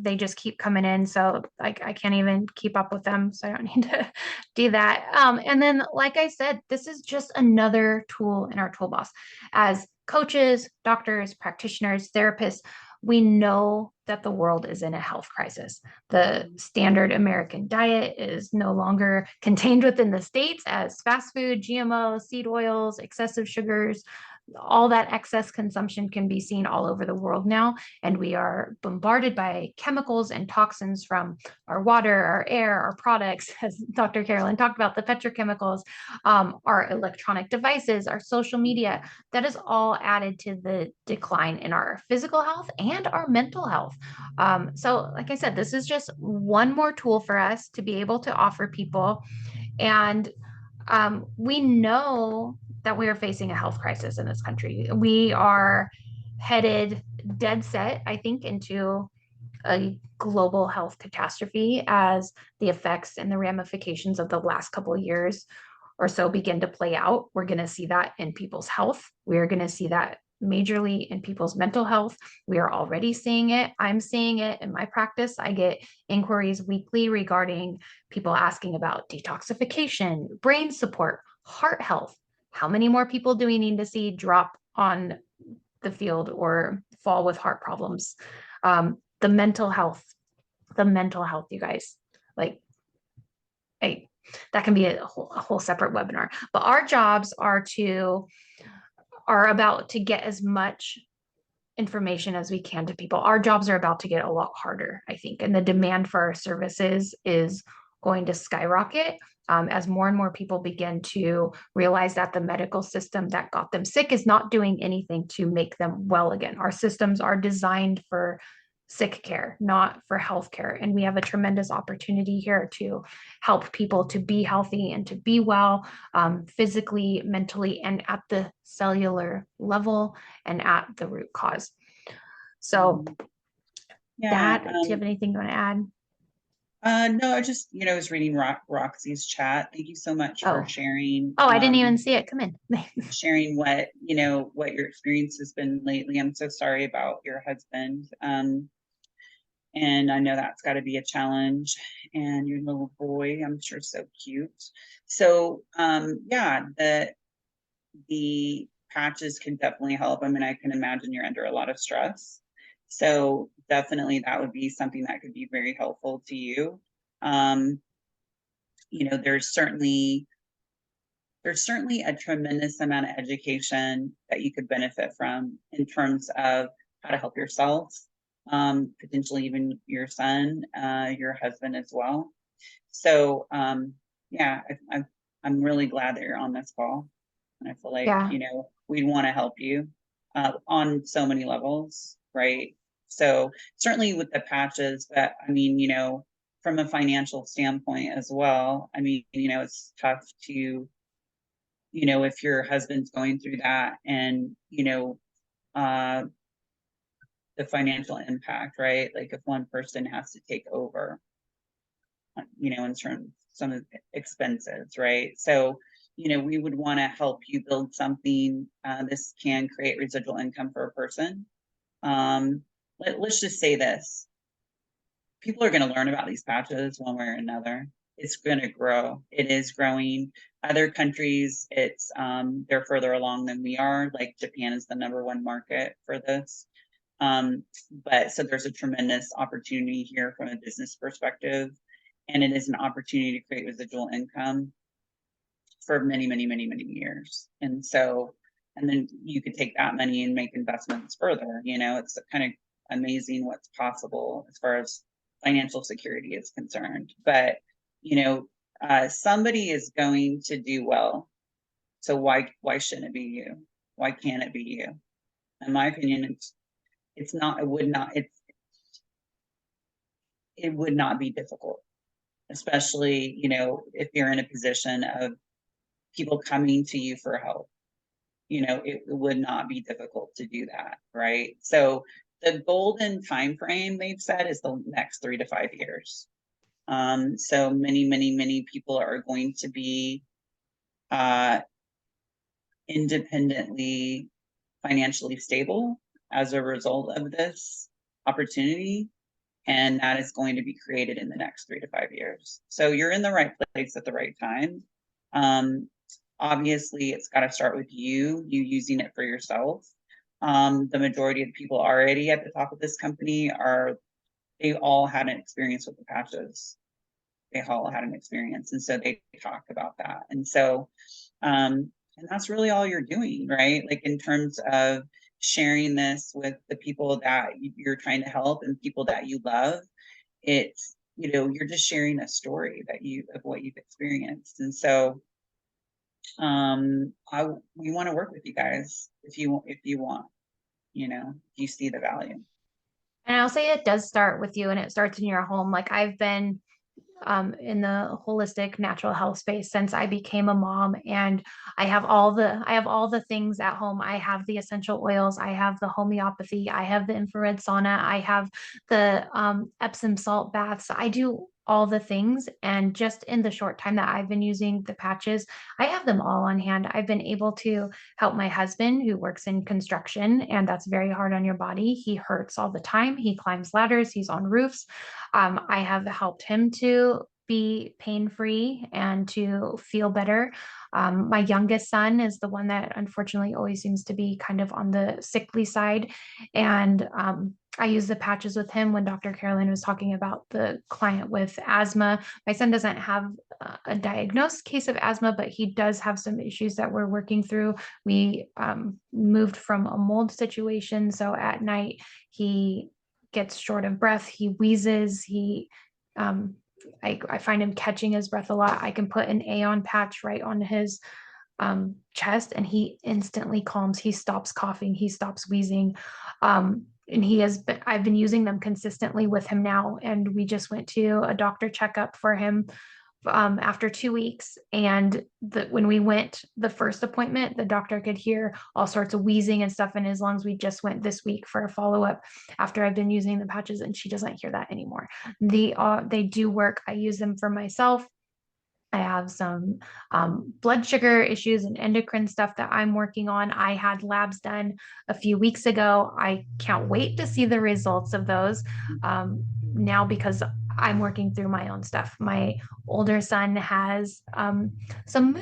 they just keep coming in, so like I can't even keep up with them, so I don't need to do that. And then, like I said, this is just another tool in our toolbox. As coaches, doctors, practitioners, therapists, we know that the world is in a health crisis. The standard American diet is no longer contained within the states as fast food, GMO, seed oils, excessive sugars. all that excess consumption can be seen all over the world now. And we are bombarded by chemicals and toxins from our water, our air, our products, as Dr. Carolyn talked about, the petrochemicals, our electronic devices, our social media. That is all added to the decline in our physical health and our mental health. So, like I said, this is just one more tool for us to be able to offer people. And we know that we are facing a health crisis in this country. We are headed dead set, I think, into a global health catastrophe as the effects and the ramifications of the last couple of years or so begin to play out. We're going to see that in people's health. We are going to see that majorly in people's mental health. We are already seeing it. I'm seeing it in my practice. I get inquiries weekly regarding people asking about detoxification, brain support, heart health. How many more people do we need to see drop on the field or fall with heart problems? The mental health, you guys, like, that can be a whole separate webinar. But our jobs are about to get as much information as we can to people. Our jobs are about to get a lot harder, I think, and the demand for our services is going to skyrocket as more and more people begin to realize that the medical system that got them sick is not doing anything to make them well again. Our systems are designed for sick care, not for health care. And we have a tremendous opportunity here to help people to be healthy and to be well, physically, mentally, and at the cellular level and at the root cause. So Yeah. do you have anything you want to add? No, I just, was reading Roxy's chat. Thank you so much for sharing. Oh, I didn't even see it. Come in. Sharing what your experience has been lately. I'm so sorry about your husband. And I know that's got to be a challenge. And your little boy, I'm sure, so cute. So, yeah, the patches can definitely help. I mean, I can imagine you're under a lot of stress. So definitely that would be something that could be very helpful to you. There's certainly a tremendous amount of education that you could benefit from in terms of how to help yourself, potentially even your son, your husband as well. So yeah, I'm really glad that you're on this call. And I feel like, we want to help you on so many levels, right? So certainly with the patches, but I mean, from a financial standpoint as well, I mean, it's tough to, if your husband's going through that and, the financial impact, right? Like if one person has to take over, in terms of some of the expenses, right? So, we would want to help you build something. This can create residual income for a person. Let's just say this. People are going to learn about these patches one way or another. It's going to grow. It is growing. Other countries, they're further along than we are. Like Japan is the #1 market for this. But so there's a tremendous opportunity here from a business perspective. And it is an opportunity to create residual income for many, many, many, many years. And then you could take that money and make investments further. It's kind of amazing what's possible as far as financial security is concerned. But, somebody is going to do well. So why shouldn't it be you? Why can't it be you? In my opinion, it would not be difficult, especially, if you're in a position of people coming to you for help. It would not be difficult to do that, right? So the golden time frame they've said is the next 3 to 5 years. So many, many, many people are going to be independently financially stable as a result of this opportunity. And that is going to be created in the next 3 to 5 years. So you're in the right place at the right time. Obviously, it's got to start with you using it for yourself. The majority of the people already at the top of this company they all had an experience with the patches. They all had an experience. And so they talk about that. And so And that's really all you're doing, right? Like in terms of sharing this with the people that you're trying to help and people that you love, it's, you're just sharing a story of what you've experienced. And so we want to work with you guys if you want, if you see the value. And I'll say it does start with you and it starts in your home. Like I've been in the holistic natural health space since I became a mom, and I have all the things at home. I have the essential oils, I have the homeopathy, I have the infrared sauna, I have the Epsom salt baths. I do all the things, and just in the short time that I've been using the patches, I have them all on hand. I've been able to help my husband who works in construction, and that's very hard on your body. He hurts all the time. He climbs ladders, he's on roofs. I have helped him to be pain-free and to feel better. My youngest son is the one that unfortunately always seems to be kind of on the sickly side. And I use the patches with him when Dr. Carolyn was talking about the client with asthma. My son doesn't have a diagnosed case of asthma, but he does have some issues that we're working through. We moved from a mold situation. So at night, he gets short of breath, he wheezes, um, I find him catching his breath a lot. I can put an Aeon patch right on his chest and he instantly calms. He stops coughing, he stops wheezing. And I've been using them consistently with him now. And we just went to a doctor checkup for him after 2 weeks. And when we went the first appointment, the doctor could hear all sorts of wheezing and stuff in his lungs. We just went this week for a follow up after I've been using the patches, and she doesn't hear that anymore. They do work. I use them for myself. I have some blood sugar issues and endocrine stuff that I'm working on. I had labs done a few weeks ago. I can't wait to see the results of those now because I'm working through my own stuff. My older son has some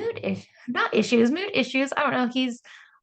not issues, mood issues. I don't know. He's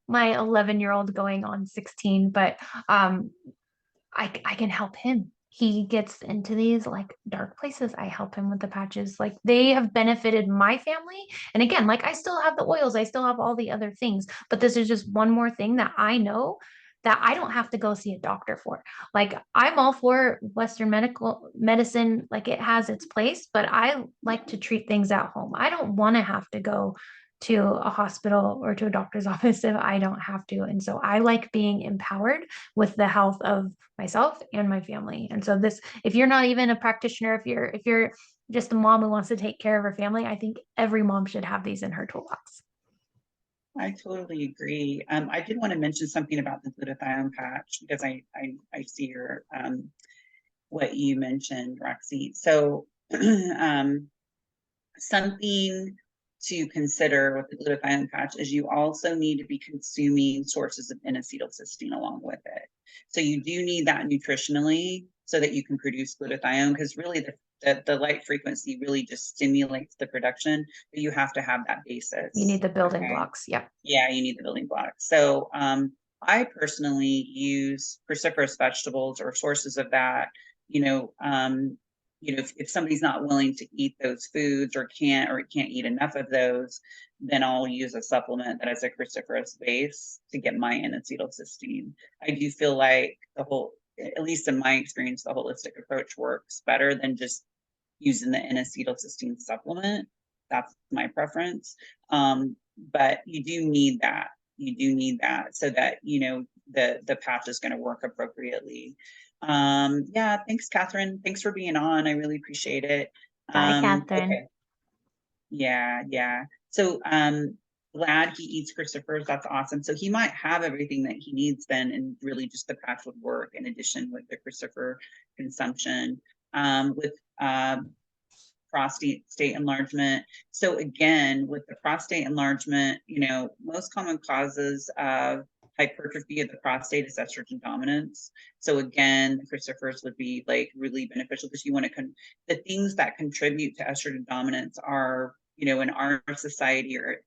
my 11-year-old going on 16, but I can help him. He gets into these like dark places. I help him with the patches. Like they have benefited my family. And again, like I still have the oils, I still have all the other things, but this is just one more thing that I know that I don't have to go see a doctor for. Like I'm all for Western medical medicine, like it has its place, but I like to treat things at home. I don't want to have to go to a hospital or to a doctor's office if I don't have to. And so I like being empowered with the health of myself and my family. And so if you're not even a practitioner, if you're just a mom who wants to take care of her family, I think every mom should have these in her toolbox. I totally agree. I did want to mention something about the glutathione patch because I see your what you mentioned, Roxy. So something to consider with the glutathione patch is you also need to be consuming sources of N-acetylcysteine along with it. So you do need that nutritionally so that you can produce glutathione, because really the light frequency really just stimulates the production, but you have to have that basis. You need the building blocks. Yep. Yeah, you need the building blocks. So I personally use cruciferous vegetables or sources of that, if somebody's not willing to eat those foods or can't eat enough of those, then I'll use a supplement that has a cruciferous base to get my N-acetylcysteine. I do feel like at least in my experience, the holistic approach works better than just using the N-acetylcysteine supplement. That's my preference. But you do need that. You do need that so that, the patch is going to work appropriately. Yeah, thanks, Catherine. Thanks for being on. I really appreciate it. Bye, Catherine. Okay. Yeah. So glad he eats crucifers. That's awesome. So he might have everything that he needs then, and really just the patch would work in addition with the crucifer consumption. With prostate enlargement. So again, with the prostate enlargement, most common causes of hypertrophy of the prostate is estrogen dominance. So again, the crucifers would be like really beneficial because you want to the things that contribute to estrogen dominance are, in our society are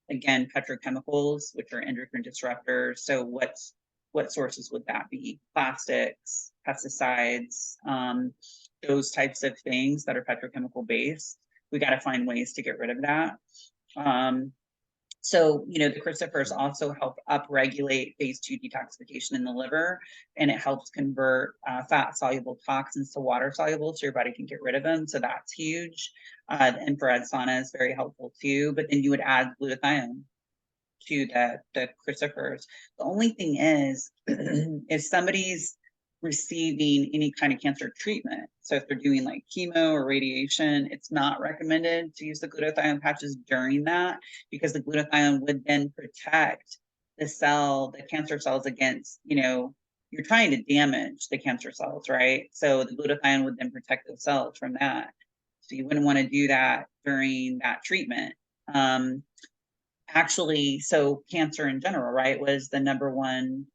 again, petrochemicals, which are endocrine disruptors. So what sources would that be? Plastics, pesticides, those types of things that are petrochemical based. We got to find ways to get rid of that. So, the crucifers also help upregulate phase 2 detoxification in the liver, and it helps convert fat soluble toxins to water soluble so your body can get rid of them. So that's huge. The infrared sauna is very helpful too. But then you would add glutathione to the crucifers. The only thing is, if somebody's receiving any kind of cancer treatment, so if they're doing like chemo or radiation, it's not recommended to use the glutathione patches during that, because the glutathione would then protect the cancer cells against, you're trying to damage the cancer cells, right? So the glutathione would then protect those cells from that. So you wouldn't want to do that during that treatment. Actually, so cancer in general, right, was the number one,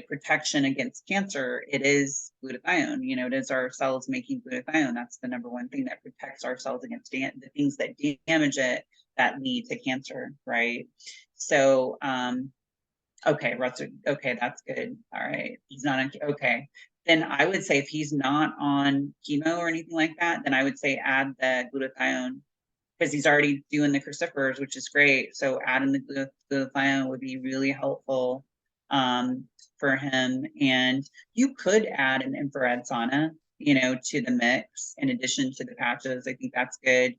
protection against cancer. It is glutathione. It is our cells making glutathione. That's the number one thing that protects our cells against the things that damage it that lead to cancer, right? So, okay, okay, that's good. All right, he's not on. Okay, then I would say if he's not on chemo or anything like that, then I would say add the glutathione, because he's already doing the crucifers, which is great. So adding the glutathione would be really helpful for him. And you could add an infrared sauna, to the mix in addition to the patches. I think that's good.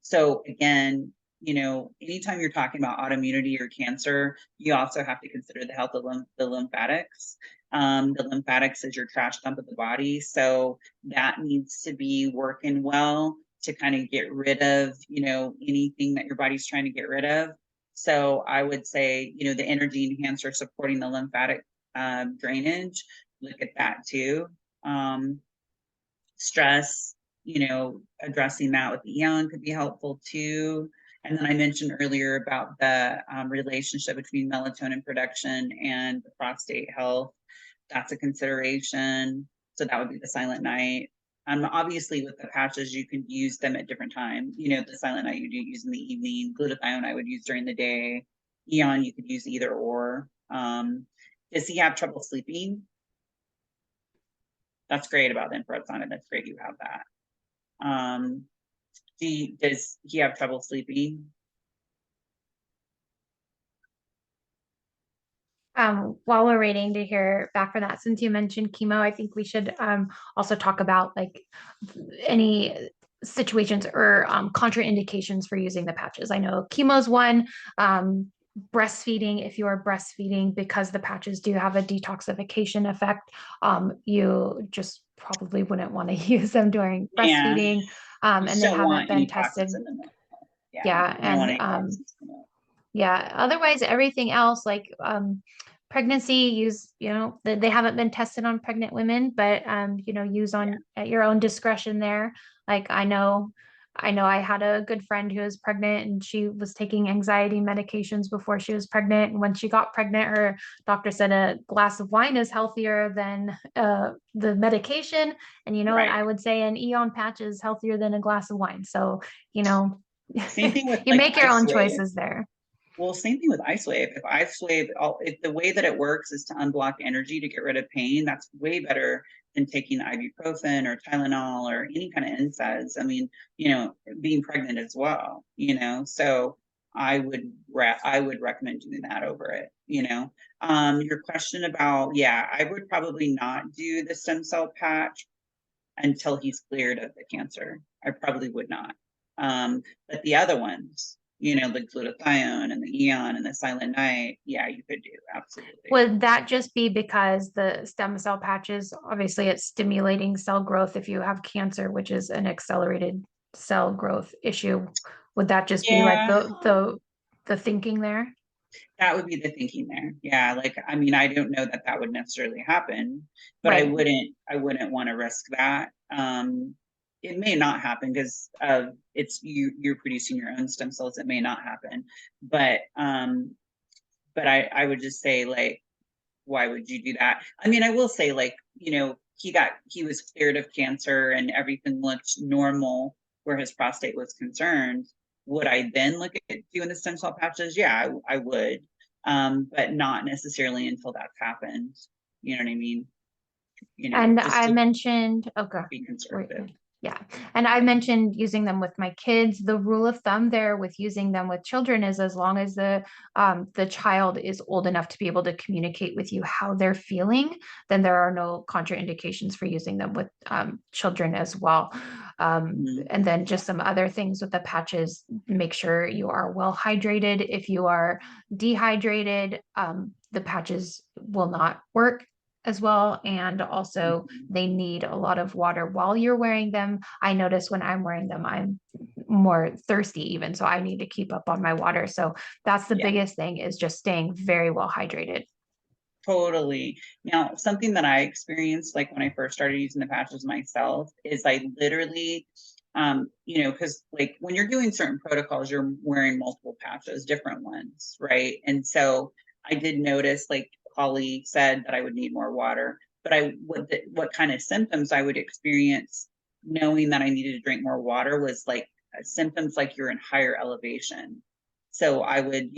So again, anytime you're talking about autoimmunity or cancer, you also have to consider the health of the lymphatics. The lymphatics is your trash dump of the body. So that needs to be working well to kind of get rid of, anything that your body's trying to get rid of. So I would say, the energy enhancer supporting the lymphatic drainage, look at that too. Stress, addressing that with the Eon could be helpful too. And then I mentioned earlier about the relationship between melatonin production and the prostate health. That's a consideration. So that would be the silent night. Obviously, with the patches, you can use them at different times. The silent night you do use in the evening. Glutathione I would use during the day. Eon you could use either or. Does he have trouble sleeping? That's great about the infrared sauna. That's great you have that. Does he have trouble sleeping? While we're waiting to hear back from that, since you mentioned chemo, I think we should also talk about like any situations or contraindications for using the patches. I know chemo is one. Breastfeeding, if you are breastfeeding, because the patches do have a detoxification effect, you just probably wouldn't want to use them during Yeah, breastfeeding, and they don't haven't want been any tested. toxins in the milk. Yeah, Yeah, you don't want and any toxins in the milk. yeah, otherwise everything else like pregnancy use, they haven't been tested on pregnant women, but use Yeah, on at your own discretion there. Like I had a good friend who was pregnant and she was taking anxiety medications before she was pregnant. And when she got pregnant, her doctor said a glass of wine is healthier than the medication. And you know what? right. I would say an Eon patch is healthier than a glass of wine. So, you know, Same thing with you like make your own IceWave. choices there. Well, same thing with IceWave. If the way that it works is to unblock energy to get rid of pain, that's way better than taking ibuprofen or Tylenol or any kind of NSAIDs. I mean, being pregnant as well, so I would recommend doing that over it. Your question about, yeah, I would probably not do the stem cell patch until he's cleared of the cancer. I probably would not. But the other ones, the glutathione and the Eon and the silent night, yeah, you could do, absolutely. Would that just be because the stem cell patches, obviously it's stimulating cell growth if you have cancer, which is an accelerated cell growth issue? Would that just be like Yeah, the thinking there? that would be the thinking there. Yeah, like I mean, I don't know that that would necessarily happen, but I Right. wouldn't want to risk that. It may not happen because it's you're producing your own stem cells. It may not happen, but I would just say like, why would you do that? I mean, I will say like, he was cleared of cancer and everything looked normal where his prostate was concerned. Would I then look at doing the stem cell patches? Yeah, I would. But not necessarily until that's happened. You know what I mean? And Just I to mentioned, okay, be wait, conservative. Yeah. And I mentioned using them with my kids. The rule of thumb there with using them with children is as long as the child is old enough to be able to communicate with you how they're feeling, then there are no contraindications for using them with children as well. Mhm. And then just some other things with the patches, make sure you are well hydrated. If you are dehydrated, the patches will not work as well. And also, Mhm. they need a lot of water while you're wearing them. I notice when I'm wearing them, I'm more thirsty even. So I need to keep up on my water. So that's the Yeah. biggest thing is just staying very well hydrated. Totally. Now, something that I experienced, like when I first started using the patches myself, is I literally, because like when you're doing certain protocols, you're wearing multiple patches, different ones, right? And so I did notice, like Holly said, that I would need more water, but what kind of symptoms I would experience knowing that I needed to drink more water was like symptoms like you're in higher elevation. So I would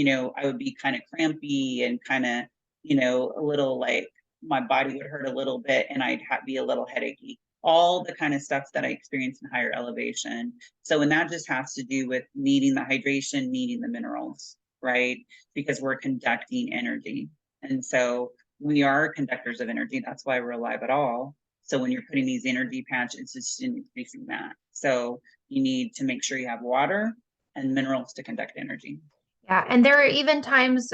be kind of crampy and kind of a little like my body would hurt a little bit and be a little headachy. All the kind of stuff that I experience in higher elevation. So, and that just has to do with needing the hydration, needing the minerals, right? Because we're conducting energy. And so we are conductors of energy. That's why we're alive at all. So when you're putting these energy patches, it's just increasing that. So you need to make sure you have water and minerals to conduct energy. Yeah, and there are even times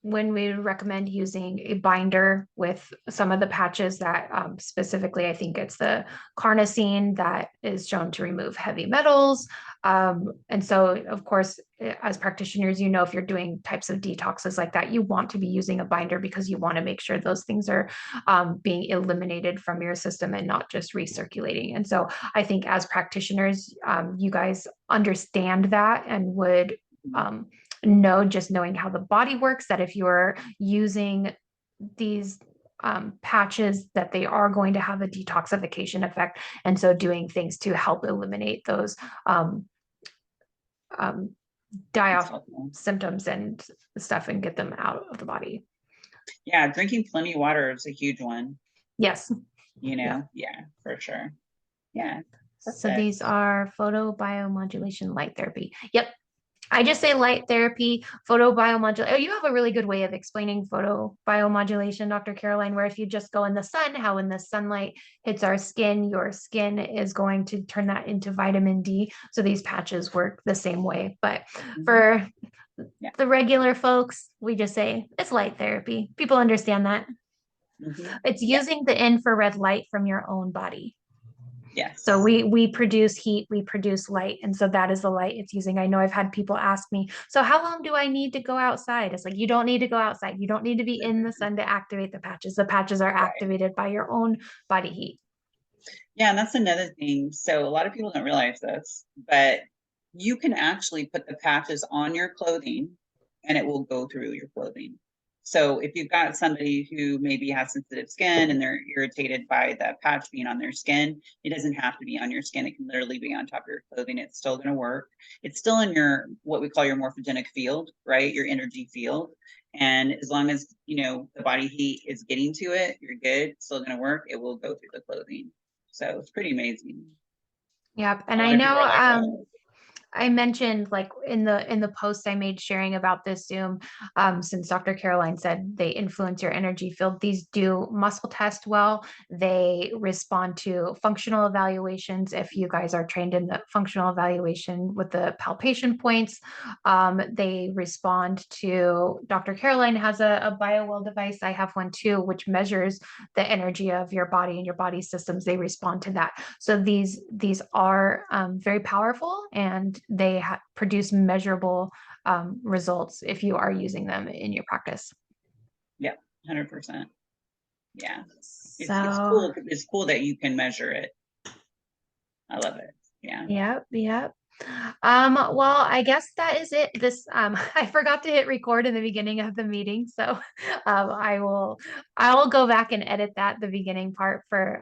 when we recommend using a binder with some of the patches that specifically, I think it's the carnosine that is shown to remove heavy metals. And so, of course, as practitioners, you know, if you're doing types of detoxes like that, you want to be using a binder because you want to make sure those things are being eliminated from your system and not just recirculating. And so I think as practitioners, you guys understand that and would um, know, just knowing how the body works, that if you're using these patches, that they are going to have a detoxification effect. And so doing things to help eliminate those um, um, die It's off helpful. symptoms and stuff and get them out of the body. Yeah, drinking plenty of water is a huge one. Yes. Yeah. Yeah, for sure. Yeah. Yeah, So perfect. these are photobiomodulation light therapy. Yep. I just say light therapy, photobiomodulation. Oh, you have a really good way of explaining photobiomodulation, Dr. Caroline, where if you just go in the sun, how when the sunlight hits our skin, your skin is going to turn that into vitamin D. So these patches work the same way. But Mhm. for Yeah. the regular folks, we just say it's light therapy. People understand that. Mhm. It's Yeah. using the infrared light from your own body. So Yes. we produce heat, we produce light, and so that is the light it's using. I know I've had people ask me, so how long do I need to go outside? It's like you don't need to go outside. You don't need to be in the sun to activate the patches. The patches are Right. activated by your own body heat. Yeah, and that's another thing. So a lot of people don't realize this, but you can actually put the patches on your clothing and it will go through your clothing. So if you've got somebody who maybe has sensitive skin and they're irritated by the patch being on their skin, it doesn't have to be on your skin. It can literally be on top of your clothing. It's still going to work. It's still in your what we call your morphogenic field, right? Your energy field. And as long as the body heat is getting to it, you're good. It's still going to work. It will go through the clothing. So it's pretty amazing. Yep. And A I lot of people know are like, oh, I mentioned like in the post I made sharing about this Zoom, since Dr. Caroline said they influence your energy field, these do muscle test well. They respond to functional evaluations. If you guys are trained in the functional evaluation with the palpation points, they respond to Dr. Caroline has a BioWell device. I have one too, which measures the energy of your body and your body systems. They respond to that. So these are very powerful and they produce measurable results if you are using them in your practice. yeah, 100%. Yeah. It's So, cool. It's cool that you can measure it. I love it. Yeah. yep, yep. Well, I guess that is it. This I forgot to hit record in the beginning of the meeting, so I will go back and edit that the beginning part for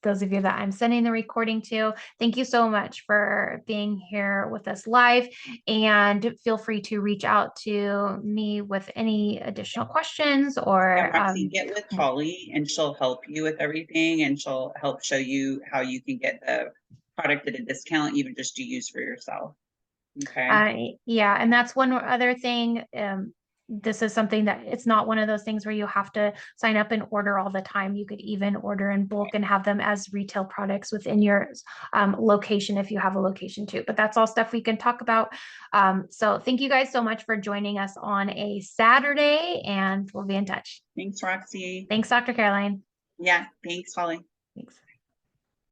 those of you that I'm sending the recording to. Thank you so much for being here with us live, and feel free to reach out to me with any additional questions Yeah, or Roxy, get with Holly and she'll help you with everything and she'll help show you how you can get the product at a discount, even just to use for yourself. Okay. Yeah, and that's one other thing. This is something that it's not one of those things where you have to sign up and order all the time. You could even order in bulk and have them as retail products within your location if you have a location too. But that's all stuff we can talk about. So thank you guys so much for joining us on a Saturday, and we'll be in touch. Thanks, Roxy. Thanks, Dr. Caroline. Yeah, thanks, Holly. Thanks.